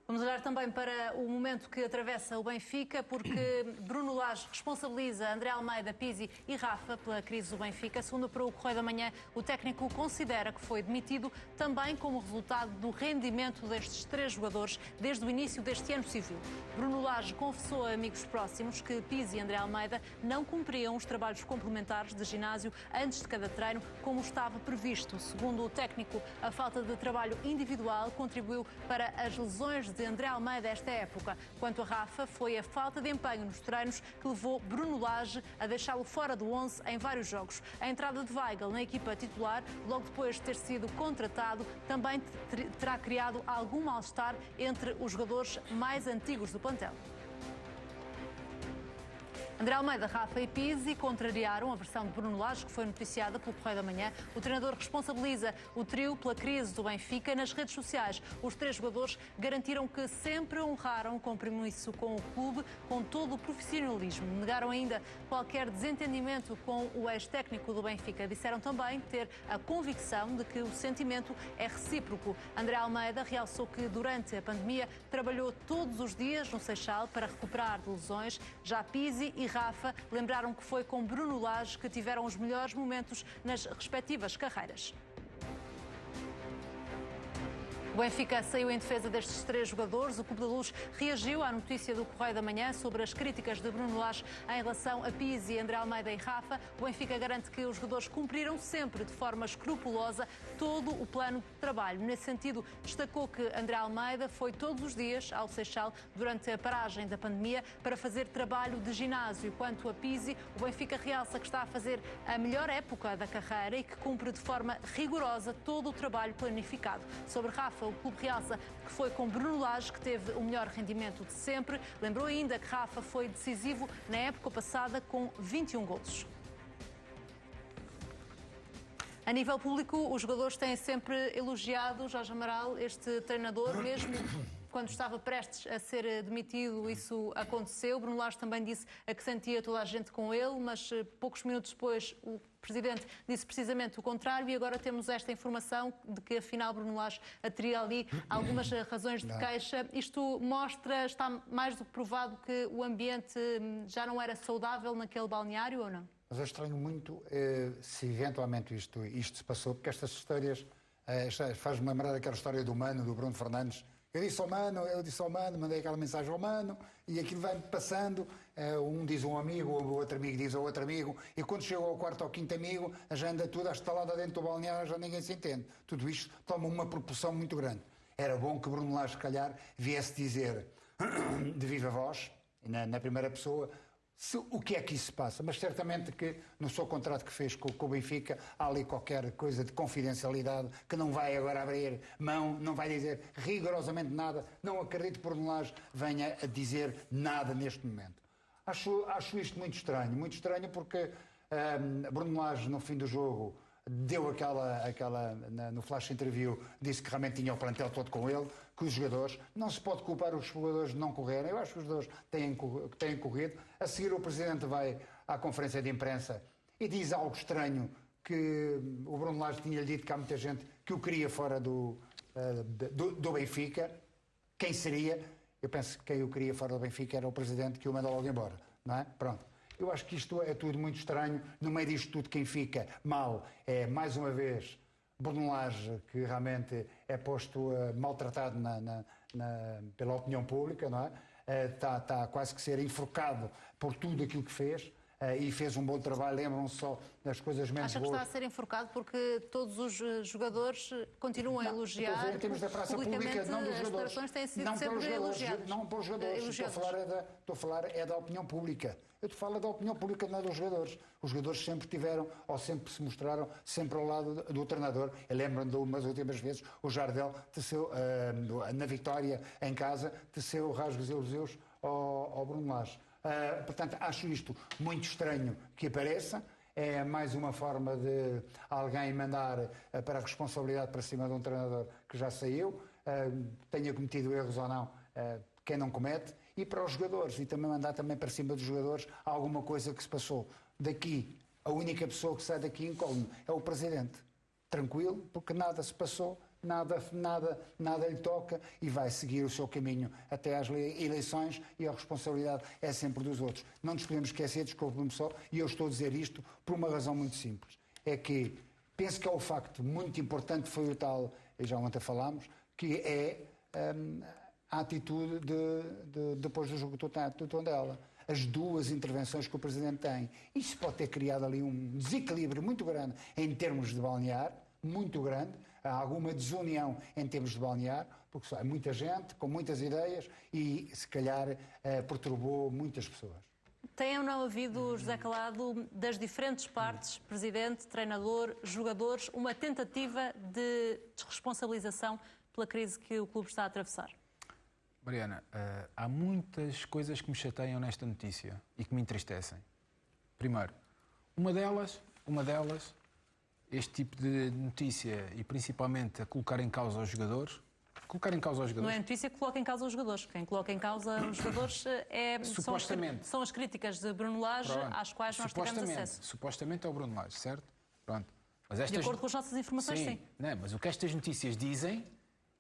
Vamos olhar também para o momento que atravessa o Benfica, porque Bruno Lage responsabiliza André Almeida, Pizzi e Rafa pela crise do Benfica. Segundo para o Correio da Manhã, o técnico considera que foi demitido também como resultado do rendimento destes três jogadores desde o início deste ano civil. Bruno Lage confessou a amigos próximos que Pizzi e André Almeida não cumpriam os trabalhos complementares de ginásio antes de cada treino, como estava previsto. Segundo o técnico, a falta de trabalho individual contribuiu para as lesões de André Almeida esta época. Quanto a Rafa, foi a falta de empenho nos treinos que levou Bruno Lage a deixá-lo fora do 11 em vários jogos. A entrada de Weigl na equipa titular, logo depois de ter sido contratado, também terá criado algum mal-estar entre os jogadores mais antigos do plantel. André Almeida, Rafa e Pizzi contrariaram a versão de Bruno Lage, que foi noticiada pelo Correio da Manhã. O treinador responsabiliza o trio pela crise do Benfica. Nas redes sociais, os três jogadores garantiram que sempre honraram o compromisso com o clube, com todo o profissionalismo. Negaram ainda qualquer desentendimento com o ex-técnico do Benfica. Disseram também ter a convicção de que o sentimento é recíproco. André Almeida realçou que durante a pandemia trabalhou todos os dias no Seixal para recuperar de lesões. Já Pizzi e Rafa lembraram que foi com Bruno Lage que tiveram os melhores momentos nas respectivas carreiras. O Benfica saiu em defesa destes três jogadores. O Clube da Luz reagiu à notícia do Correio da Manhã sobre as críticas de Bruno Lage em relação a Pizzi, André Almeida e Rafa. O Benfica garante que os jogadores cumpriram sempre de forma escrupulosa todo o plano de trabalho. Nesse sentido, destacou que André Almeida foi todos os dias ao Seixal durante a paragem da pandemia para fazer trabalho de ginásio. Quanto a Pizzi, o Benfica realça que está a fazer a melhor época da carreira e que cumpre de forma rigorosa todo o trabalho planificado. Sobre Rafa, o clube realça que foi com Bruno Lage que teve o melhor rendimento de sempre. Lembrou ainda que Rafa foi decisivo na época passada com 21 golos. A nível público, os jogadores têm sempre elogiado Jorge Amaral, este treinador, mesmo quando estava prestes a ser demitido, isso aconteceu. Bruno Lage também disse que sentia toda a gente com ele, mas poucos minutos depois o Presidente disse precisamente o contrário e agora temos esta informação de que afinal Bruno Lage teria ali algumas razões de queixa. Isto mostra, está mais do que provado que o ambiente já não era saudável naquele balneário ou não? Mas eu estranho muito se eventualmente isto se passou, porque estas histórias faz-me lembrar daquela história do Mano, do Bruno Fernandes. Eu disse ao Mano, mandei aquela mensagem ao Mano e aquilo vai-me passando, um diz a um amigo, o outro amigo diz ao outro amigo e quando chega ao quarto ou quinto amigo já anda tudo estalada dentro do balneário, já ninguém se entende. Tudo isto toma uma proporção muito grande. Era bom que Bruno Lage, se calhar, viesse dizer de viva voz, na primeira pessoa, o que é que isso se passa, mas certamente que no seu contrato que fez com o Benfica há ali qualquer coisa de confidencialidade que não vai agora abrir mão, não vai dizer rigorosamente nada. Não acredito que Bruno Lage venha a dizer nada neste momento. Acho isto muito estranho porque Bruno Lage no fim do jogo deu no flash interview, disse que realmente tinha o plantel todo com ele, que os jogadores, não se pode culpar os jogadores de não correrem, eu acho que os jogadores têm corrido. A seguir o Presidente vai à conferência de imprensa e diz algo estranho, que o Bruno Lage tinha-lhe dito que há muita gente que o queria fora do Benfica. Quem seria? Eu penso que quem o queria fora do Benfica era o Presidente que o mandou logo embora, não é? Pronto. Eu acho que isto é tudo muito estranho. No meio disto tudo, quem fica mal é, mais uma vez, Bruno Lage, que realmente é posto maltratado pela opinião pública, não é? Está quase que ser enforcado por tudo aquilo que fez. E fez um bom trabalho, lembram-se só das coisas menos boas. Acha que está a ser enforcado porque todos os jogadores continuam a elogiar em termos da praça pública, não dos jogadores. As têm sido sempre elogiadas. Não pelos jogadores, estou a falar da opinião pública. Eu te falo da opinião pública, não dos jogadores. Os jogadores sempre tiveram, ou sempre se mostraram, sempre ao lado do treinador. Eu lembro-me de umas últimas vezes, o Jardel teceu, na vitória em casa, teceu rasgos e elogios ao Bruno Lage. Portanto, acho isto muito estranho que apareça. é mais uma forma de alguém mandar para a responsabilidade para cima de um treinador que já saiu, tenha cometido erros ou não, quem não comete, e para os jogadores, e também mandar também para cima dos jogadores alguma coisa que se passou. Daqui, a única pessoa que sai daqui incólume é o Presidente. Tranquilo, porque nada se passou, nada lhe toca e vai seguir o seu caminho até às eleições e a responsabilidade é sempre dos outros. Não nos podemos esquecer, desculpe-me só, e eu estou a dizer isto por uma razão muito simples. É que penso que é o facto muito importante, foi o tal, e já ontem falámos, que é a atitude depois do jogo do Tondela. As duas intervenções que o Presidente tem. Isso pode ter criado ali um desequilíbrio muito grande em termos de balnear, muito grande, há alguma desunião em termos de balnear, porque só há muita gente com muitas ideias e se calhar perturbou muitas pessoas. Tem ou não havido, José Calado, das diferentes partes, Presidente, treinador, jogadores, uma tentativa de desresponsabilização pela crise que o clube está a atravessar? Mariana, há muitas coisas que me chateiam nesta notícia e que me entristecem. Primeiro, uma delas, este tipo de notícia e principalmente a colocar em causa os jogadores. Não é notícia que coloca em causa os jogadores. Quem coloca em causa os jogadores são as críticas de Bruno Lage, às quais nós tivemos acesso. Supostamente é o Bruno Lage, certo? Pronto. Mas de acordo com as nossas informações, sim. Não, mas o que estas notícias dizem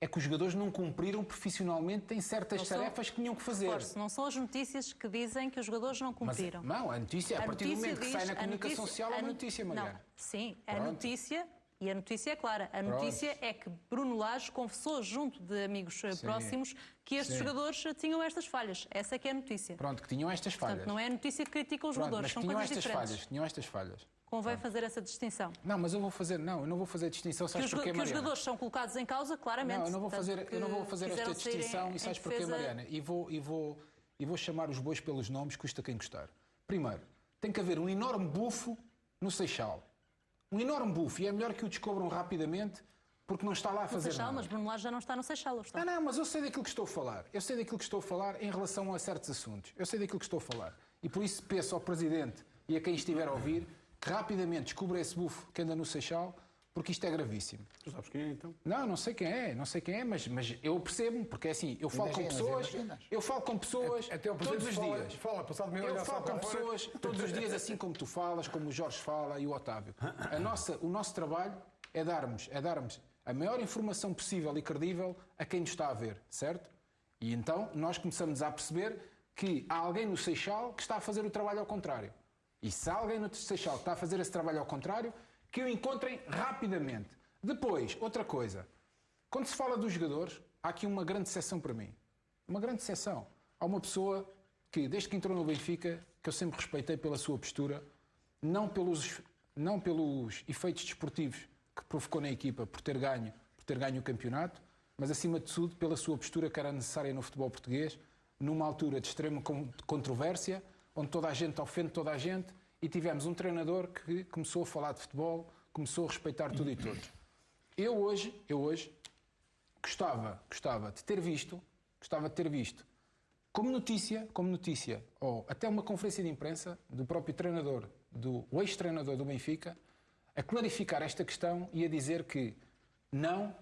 é que os jogadores não cumpriram profissionalmente em certas tarefas que tinham que fazer. Não são as notícias que dizem que os jogadores não cumpriram. Mas, não, a notícia, a partir do momento que sai na comunicação social, é uma notícia, Mariana. Não, sim, a notícia, e a notícia é clara, a notícia é que Bruno Lage confessou junto de amigos próximos que estes jogadores tinham estas falhas. Essa é que é a notícia. Pronto, que tinham estas falhas. Portanto, não é a notícia que critica os jogadores, são coisas diferentes. Tinham estas falhas. Convém fazer essa distinção. Não, mas eu não vou fazer a distinção, sabes porquê, Mariana? Que os jogadores são colocados em causa, claramente. Não, eu não vou fazer esta distinção, e sabes porquê, Mariana? E vou chamar os bois pelos nomes, custa quem custar. Primeiro, tem que haver um enorme bufo no Seixal. Um enorme bufo, e é melhor que o descobram rapidamente, porque não está lá a fazer nada. Mas Bruno Lage já não está no Seixal, está? Não, mas eu sei daquilo que estou a falar. Eu sei daquilo que estou a falar em relação a certos assuntos. Eu sei daquilo que estou a falar. E por isso peço ao Presidente e a quem estiver a ouvir que rapidamente descubra esse bufo que anda no Seixal, porque isto é gravíssimo. Tu sabes quem é, então? Não sei quem é, mas eu percebo, porque é assim, eu falo com pessoas até todos os dias. Eu falo com pessoas todos os dias, assim como tu falas, como o Jorge fala e o Otávio. O nosso trabalho é darmos a maior informação possível e credível a quem nos está a ver, certo? E então nós começamos a perceber que há alguém no Seixal que está a fazer o trabalho ao contrário. E se há alguém no Seixal que está a fazer esse trabalho ao contrário, que o encontrem rapidamente. Depois, outra coisa. Quando se fala dos jogadores, há aqui uma grande exceção para mim. Uma grande exceção. Há uma pessoa que, desde que entrou no Benfica, que eu sempre respeitei pela sua postura, não pelos efeitos desportivos que provocou na equipa por ter ganho o campeonato, mas, acima de tudo, pela sua postura que era necessária no futebol português, numa altura de extrema controvérsia, onde toda a gente ofende toda a gente, e tivemos um treinador que começou a falar de futebol, começou a respeitar tudo e todos. Eu hoje gostava de ter visto, como notícia, ou até uma conferência de imprensa do próprio treinador, do ex-treinador do Benfica, a clarificar esta questão e a dizer que não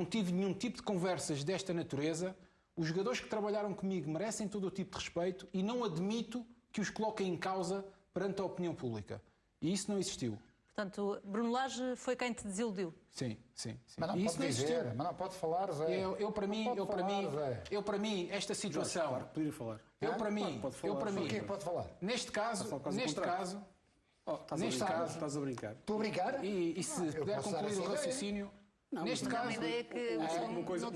tive nenhum tipo de conversas desta natureza, os jogadores que trabalharam comigo merecem todo o tipo de respeito e não admito que os coloquem em causa perante a opinião pública. E isso não existiu. Portanto, Bruno Lage foi quem te desiludiu? Sim. Mas não pode dizer, mas não pode falar, Zé. Eu para mim, esta situação... Claro, podia falar. O que é que pode falar? Neste caso... Estás a brincar. Estou a brincar? E se puder concluir o raciocínio... Neste caso, uma coisa é o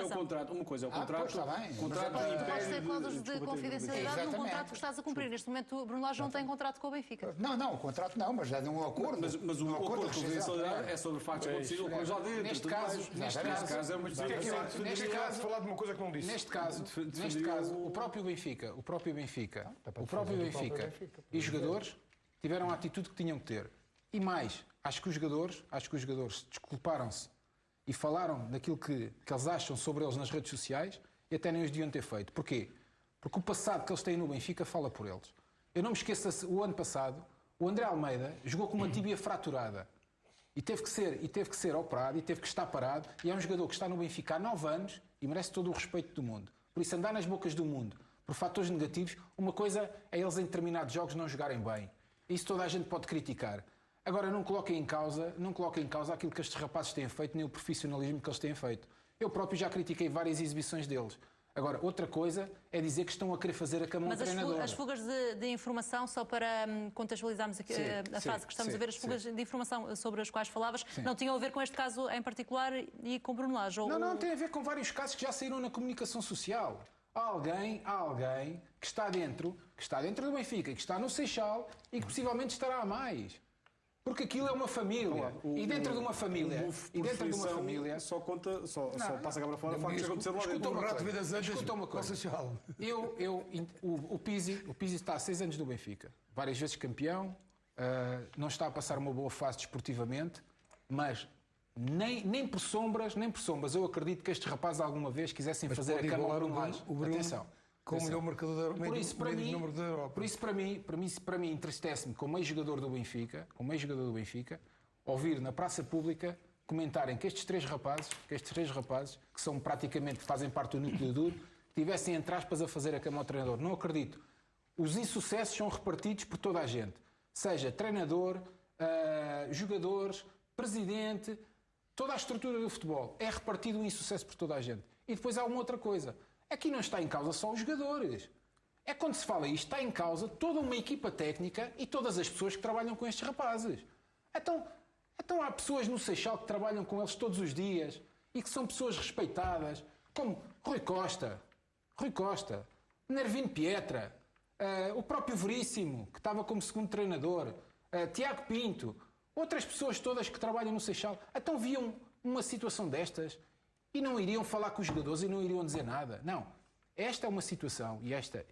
contrato. Uma coisa é o contrato. Está bem. Podes ter cláusulas de confidencialidade num contrato que estás a cumprir. Neste momento, o Bruno Lage não tem contrato com o Benfica. Não, o contrato não, mas já de um acordo. Mas o acordo de confidencialidade é sobre factos acontecidos com já dentro. Neste caso é uma falar de uma coisa que não disse. Neste caso, o próprio Benfica e os jogadores tiveram a atitude que tinham que ter. E mais, acho que os jogadores desculparam-se e falaram daquilo que eles acham sobre eles nas redes sociais e até nem os deviam ter feito. Porquê? Porque o passado que eles têm no Benfica fala por eles. Eu não me esqueço, o ano passado, O André Almeida jogou com uma tíbia fraturada e teve que ser operado e teve que estar parado. E é um jogador que está no Benfica há 9 anos e merece todo o respeito do mundo. Por isso, andar nas bocas do mundo por fatores negativos, uma coisa é eles em determinados jogos não jogarem bem. Isso toda a gente pode criticar. Agora, não coloquem em causa aquilo que estes rapazes têm feito, nem o profissionalismo que eles têm feito. Eu próprio já critiquei várias exibições deles. Agora, outra coisa é dizer que estão a querer fazer a cama ao treinador. Mas as fugas de informação, só para contextualizarmos aqui a fase que estamos a ver, as fugas de informação sobre as quais falavas, não tinham a ver com este caso em particular e com Bruno Lage? Não, tem a ver com vários casos que já saíram na comunicação social. Há alguém que está dentro do Benfica, que está no Seixal e que possivelmente estará a mais. Porque aquilo é uma família. E dentro de uma família. Só passa a câmara fora o facto de acontecer lá dentro. Escuta uma coisa. O Pizzi está há 6 anos no Benfica. Várias vezes campeão. Não está a passar uma boa fase desportivamente. Mas nem por sombras, eu acredito que estes rapazes alguma vez quisessem fazer a cama ao Bruno Lage. Atenção. Com o melhor marcador da Europa. Por isso, para mim entristece-me, como ex-jogador do Benfica, ouvir na praça pública comentarem que estes três rapazes, que são praticamente, fazem parte do núcleo duro, tivessem, entre aspas, a fazer a cama ao treinador. Não acredito. Os insucessos são repartidos por toda a gente. Seja treinador, jogadores, presidente, toda a estrutura do futebol. É repartido o insucesso por toda a gente. E depois há uma outra coisa. Aqui não está em causa só os jogadores. É quando se fala isto, está em causa toda uma equipa técnica e todas as pessoas que trabalham com estes rapazes. Então há pessoas no Seixal que trabalham com eles todos os dias e que são pessoas respeitadas, como Rui Costa, Nervino Pietra, o próprio Veríssimo, que estava como segundo treinador, Tiago Pinto, outras pessoas todas que trabalham no Seixal. Então viam uma situação destas e não iriam falar com os jogadores e não iriam dizer nada. Não. Esta é uma situação e esta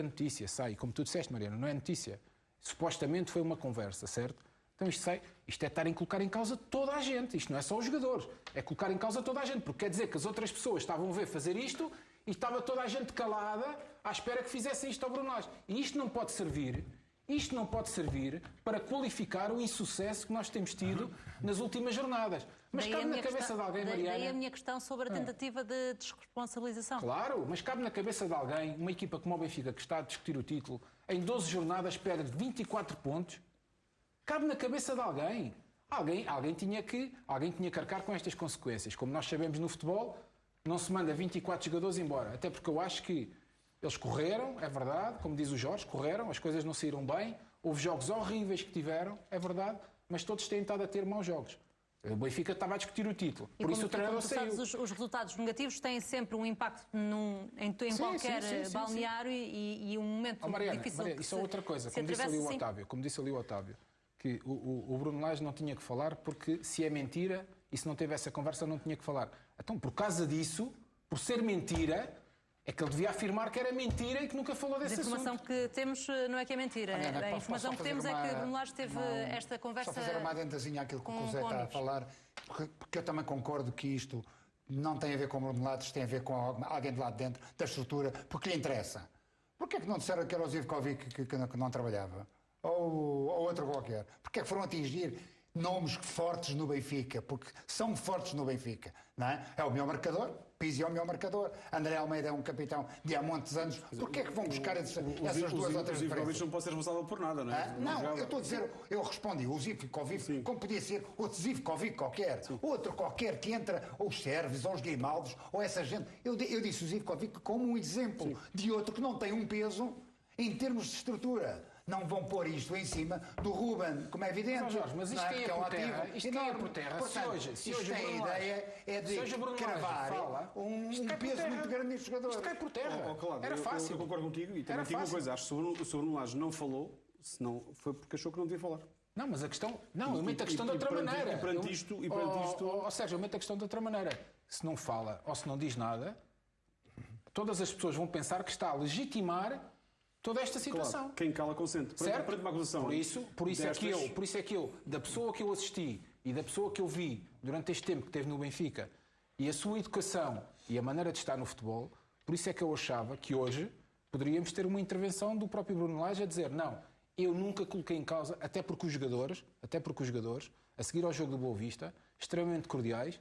notícia sai, como tu disseste, Mariana, não é notícia. Supostamente foi uma conversa, certo? Então isto é estar em colocar em causa toda a gente. Isto não é só os jogadores. É colocar em causa toda a gente. Porque quer dizer que as outras pessoas estavam a ver fazer isto e estava toda a gente calada à espera que fizessem isto ao Bruno Lage. E isto não pode servir para qualificar o insucesso que nós temos tido nas últimas jornadas. Mas cabe na cabeça de alguém, Mariana... Daí a minha questão sobre a tentativa de desresponsabilização. Claro, mas cabe na cabeça de alguém, uma equipa como o Benfica, que está a discutir o título, em 12 jornadas perde 24 pontos. Cabe na cabeça de alguém. Alguém tinha que arcar com estas consequências. Como nós sabemos no futebol, não se manda 24 jogadores embora. Até porque eu acho que eles correram, é verdade, como diz o Jorge, correram, as coisas não saíram bem, houve jogos horríveis que tiveram, é verdade, mas todos têm estado a ter maus jogos. O Benfica estava a discutir o título, por isso o treinador saiu. Sabes, os resultados negativos têm sempre um impacto em qualquer balneário e um momento Mariana, difícil. Isso é outra coisa, como disse ali o Otávio, que o Bruno Lage não tinha que falar porque se é mentira e se não teve essa conversa não tinha que falar. Então, por causa disso, por ser mentira... É que ele devia afirmar que era mentira e que nunca falou desse assunto. A informação que temos não é que é mentira. A informação que temos é que Bruno Lage teve esta conversa... Só fazer uma adendazinha àquilo que o José está a falar, porque eu também concordo que isto não tem a ver com o Bruno Lage, isto tem a ver com alguém de lá de dentro da estrutura, porque lhe interessa. Porquê é que não disseram que era o Zivkovic que não trabalhava? Ou outro qualquer? Porquê é que foram atingir nomes fortes no Benfica? Porque são fortes no Benfica, não é? É o melhor marcador, Pizzi é o melhor marcador, André Almeida é um capitão de há muitos anos. Porquê é que vão buscar essas duas outras diferenças? O Zivkovic não pode ser responsável por nada, não é? Não, eu estou a dizer, eu respondi, o Zivkovic, como podia ser outro Zivkovic qualquer, outro qualquer que entra, ou os Sérvios, ou os Grimaldos, ou essa gente. Eu disse o Zivkovic como um exemplo de outro que não tem um peso em termos de estrutura. Não vão pôr isto em cima do Ruben, como é evidente. Jorge, mas isto caia por terra. Isto caia por terra. Portanto, se hoje a ideia é de cravar um peso muito grande neste jogador. Isto cai por terra. Claro, era fácil. Eu concordo contigo e também digo uma coisa. Acho que se o Bruno Lage não falou, senão foi porque achou que não devia falar. Não, mas a questão... Não, eu meto a questão de outra maneira. E perante isto... Ou seja, eu meto a questão de outra maneira. Se não fala ou se não diz nada, todas as pessoas vão pensar que está a legitimar toda esta situação. Claro, quem cala consente. Certo? Uma acusação por isso é que eu, da pessoa que eu assisti e da pessoa que eu vi durante este tempo que esteve no Benfica e a sua educação e a maneira de estar no futebol, por isso é que eu achava que hoje poderíamos ter uma intervenção do próprio Bruno Lage a dizer não, eu nunca coloquei em causa, até porque os jogadores, a seguir ao jogo do Boa Vista, extremamente cordiais,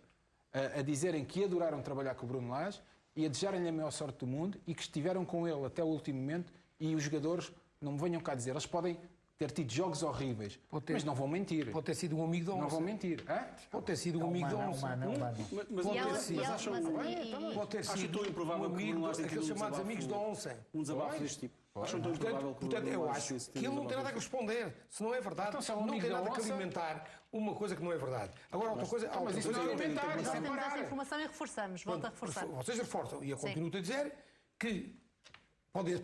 a dizerem que adoraram trabalhar com o Bruno Lage e a desejarem-lhe a maior sorte do mundo e que estiveram com ele até o último momento, e os jogadores, não me venham cá dizer, eles podem ter tido jogos horríveis, mas não vão mentir. Pode ter sido um amigo da onça. Não vão mentir. Pode ter sido um amigo da onça. Pode ter sido tão improvável um amigo daqueles chamados amigos da onça. Um desabafo deste tipo. Acham tão improvável que portanto, eu acho que ele não tem nada a responder. Se não é verdade, não tem nada a alimentar uma coisa que não é verdade. Agora, outra coisa mas isso não é alimentar. Nós temos essa informação e reforçamos. Volto a reforçar. Vocês reforçam. E eu continuo a dizer que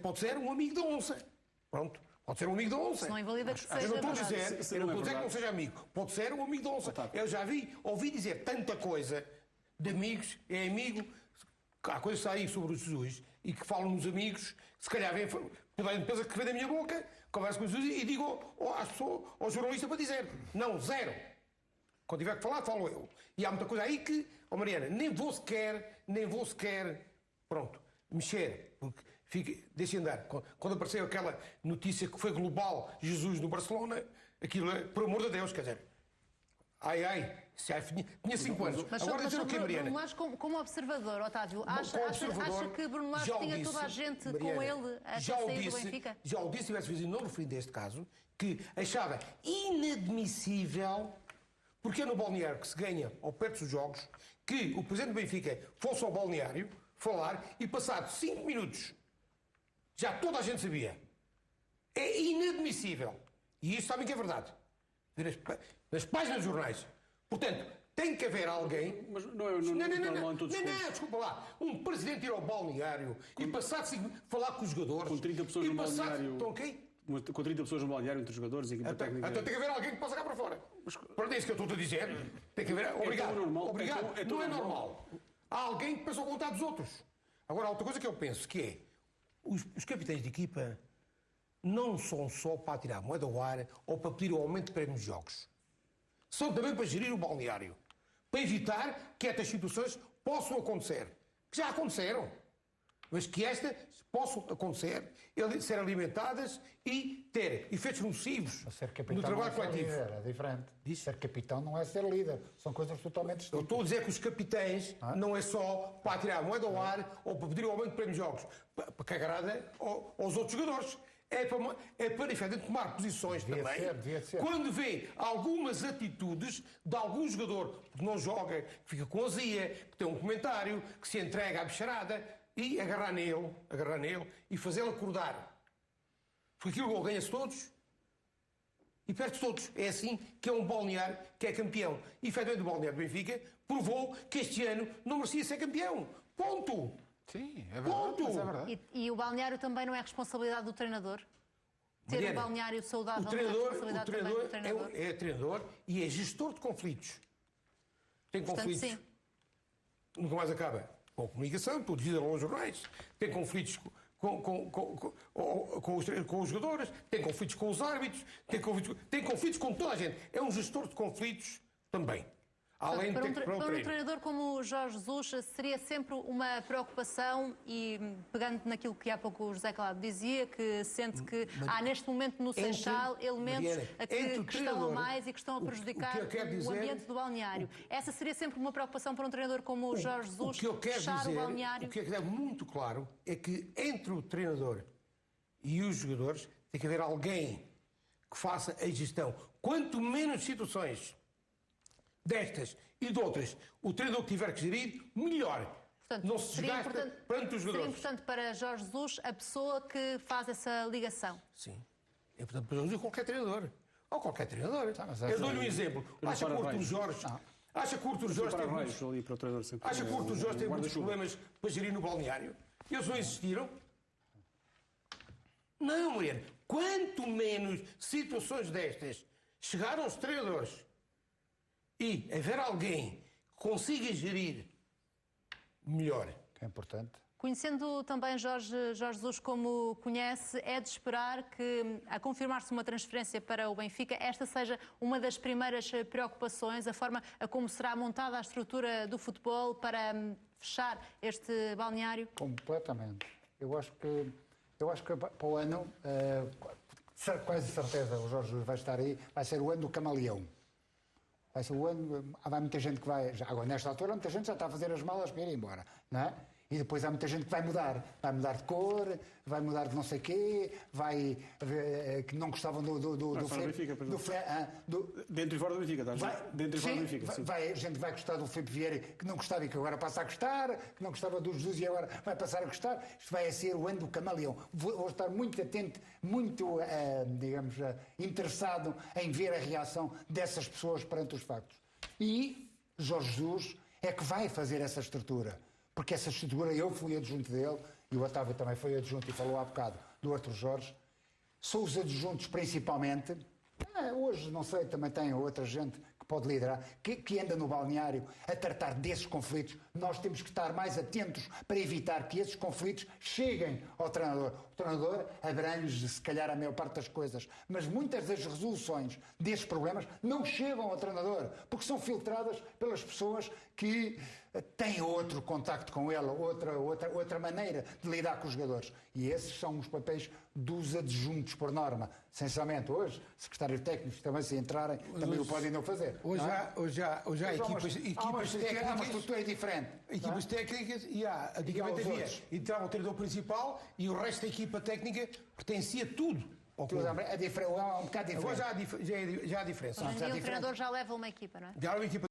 pode ser um amigo da onça. Pronto. Pode ser um amigo da onça. Não invalida que seja. Eu não estou a verdade. dizer, eu não estou a dizer que não seja amigo. Pode ser um amigo da onça. Eu já ouvi dizer tanta coisa de amigos, é amigo. Há coisas que saem sobre o Jesus e que falam nos amigos, se calhar pensa que vem da minha boca, converso com o Jesus e digo às pessoas, ao jornalista para dizer. Não, zero. Quando tiver que falar, falo eu. E há muita coisa aí que, Mariana, nem vou sequer, pronto, mexer. Porque deixa andar. Quando apareceu aquela notícia que foi global, Jesus no Barcelona, aquilo é, por amor de Deus, quer dizer, tinha 5 anos. Mas agora dizer o quê, Mariana? Bruno Lage, como observador, Otávio, acha que Bruno Lage tinha toda a gente com ele até sair do Benfica? Já o disse, tivesse visto, não referi neste caso, que achava inadmissível, porque é no balneário que se ganha, ao perto dos jogos, que o presidente do Benfica fosse ao balneário falar e passado 5 minutos já toda a gente sabia. É inadmissível. E isso sabem que é verdade. Nas páginas dos jornais. Portanto, tem que haver alguém... Mas não é normal em todos os Não, desculpa lá. Um presidente ir ao balneário e passar falar com os jogadores... Com 30 pessoas no balneário... Estão ok? Com 30 pessoas no balneário, entre os jogadores e equipa técnica... Então tem que haver alguém que possa cá para fora. Para isso que eu estou a dizer. Tem que haver... Obrigado. Obrigado. Não é normal. Há alguém que pensa ao contar dos outros. Agora, há outra coisa que eu penso, que é... Os capitães de equipa não são só para tirar a moeda ao ar ou para pedir o aumento de prémios de jogos. São também para gerir o balneário. Para evitar que estas situações possam acontecer. Que já aconteceram. Mas que estas possam acontecer, ser alimentadas e ter efeitos nocivos no trabalho coletivo. É diferente. Ser capitão não é ser líder. São coisas totalmente distintas. Eu estou a dizer que os capitães não é só para tirar a moeda ao ar ou para pedir o aumento de prémios de jogos. Para que agrada aos outros jogadores. É para efetivamente tomar posições devia ser. Quando vê algumas atitudes de algum jogador que não joga, que fica com azia, que tem um comentário, que se entrega à bicharada, e agarrar nele e fazê-lo acordar. Porque aquilo ganha-se todos e perde todos. É assim que é um balneário que é campeão. E, efetivamente, o balneário do Benfica provou que este ano não merecia ser campeão. Ponto. Sim, é verdade. Ponto. Mas é verdade. E o balneário também não é responsabilidade do treinador? Ter um balneário saudável não é responsabilidade também do treinador? É treinador e é gestor de conflitos. Tem conflitos. Sim. Nunca mais acaba. Com a comunicação, tudo dizem aos jornais, tem conflitos com os jogadores, tem conflitos com os árbitros, tem conflitos com toda a gente. É um gestor de conflitos também. Além para de ter para um treinador como o Jorge Jesus, seria sempre uma preocupação, e pegando naquilo que há pouco o José Calado dizia, que sente que há neste momento no Seixal elementos que estão a mais e que estão a prejudicar o ambiente do balneário. Essa seria sempre uma preocupação para um treinador como o Jorge Jesus, fechar o balneário? O que é muito claro é que entre o treinador e os jogadores tem que haver alguém que faça a gestão. Quanto menos situações destas e de outras o treinador que tiver que gerir, melhor. Portanto, não se desgasta perante os jogadores. Seria importante para Jorge Jesus a pessoa que faz essa ligação. Sim. É importante para Jorge Jesus qualquer treinador. Ou qualquer treinador. Eu dou-lhe um exemplo. Acha que o Artur Jorge... Acha que o Artur Jorge tem muitos problemas para gerir no balneário? Eles não existiram? Não, Mariana. Quanto menos situações destas chegaram aos treinadores e haver alguém que consiga gerir melhor. É importante. Conhecendo também Jorge Jesus como conhece, é de esperar que, a confirmar-se uma transferência para o Benfica, esta seja uma das primeiras preocupações, a forma a como será montada a estrutura do futebol para fechar este balneário? Completamente. Eu acho que para o ano quase certeza, o Jorge Jesus vai estar aí, vai ser o ano do camaleão. Vai ser o ano, vai muita gente que vai, agora nesta altura muita gente já está a fazer as malas para ir embora, não é? E depois há muita gente que vai mudar de cor, vai mudar de não sei quê, que não gostavam do dentro e fora do Benfica, estás? Dentro e fora do Benfica, sim. A gente vai gostar do Filipe Vieira, que não gostava e que agora passa a gostar, que não gostava do Jesus e agora vai passar a gostar. Isto vai ser o ano do camaleão. Vou estar muito atento, muito, interessado em ver a reação dessas pessoas perante os factos. E Jorge Jesus é que vai fazer essa estrutura. Porque essa estrutura, eu fui adjunto dele, e o Otávio também foi adjunto e falou há bocado do Arthur Jorge. São os adjuntos principalmente, hoje não sei, também tem outra gente que pode liderar, que anda no balneário a tratar desses conflitos. Nós temos que estar mais atentos para evitar que esses conflitos cheguem ao treinador. O treinador abrange, se calhar, a maior parte das coisas, mas muitas das resoluções desses problemas não chegam ao treinador, porque são filtradas pelas pessoas que têm outro contacto com ele, outra maneira de lidar com os jogadores. E esses são os papéis dos adjuntos, por norma. Essencialmente, hoje, secretários técnicos também, se entrarem, também o podem não fazer. Hoje há equipas técnicas. Há uma estrutura diferente. Equipas técnicas e há. Antigamente havia. Entrava o treinador principal e o resto da equipa técnica pertencia tudo. É um bocado diferente. Agora já há diferença. Hoje em dia o treinador já leva uma equipa, não é? Já leva uma equipa.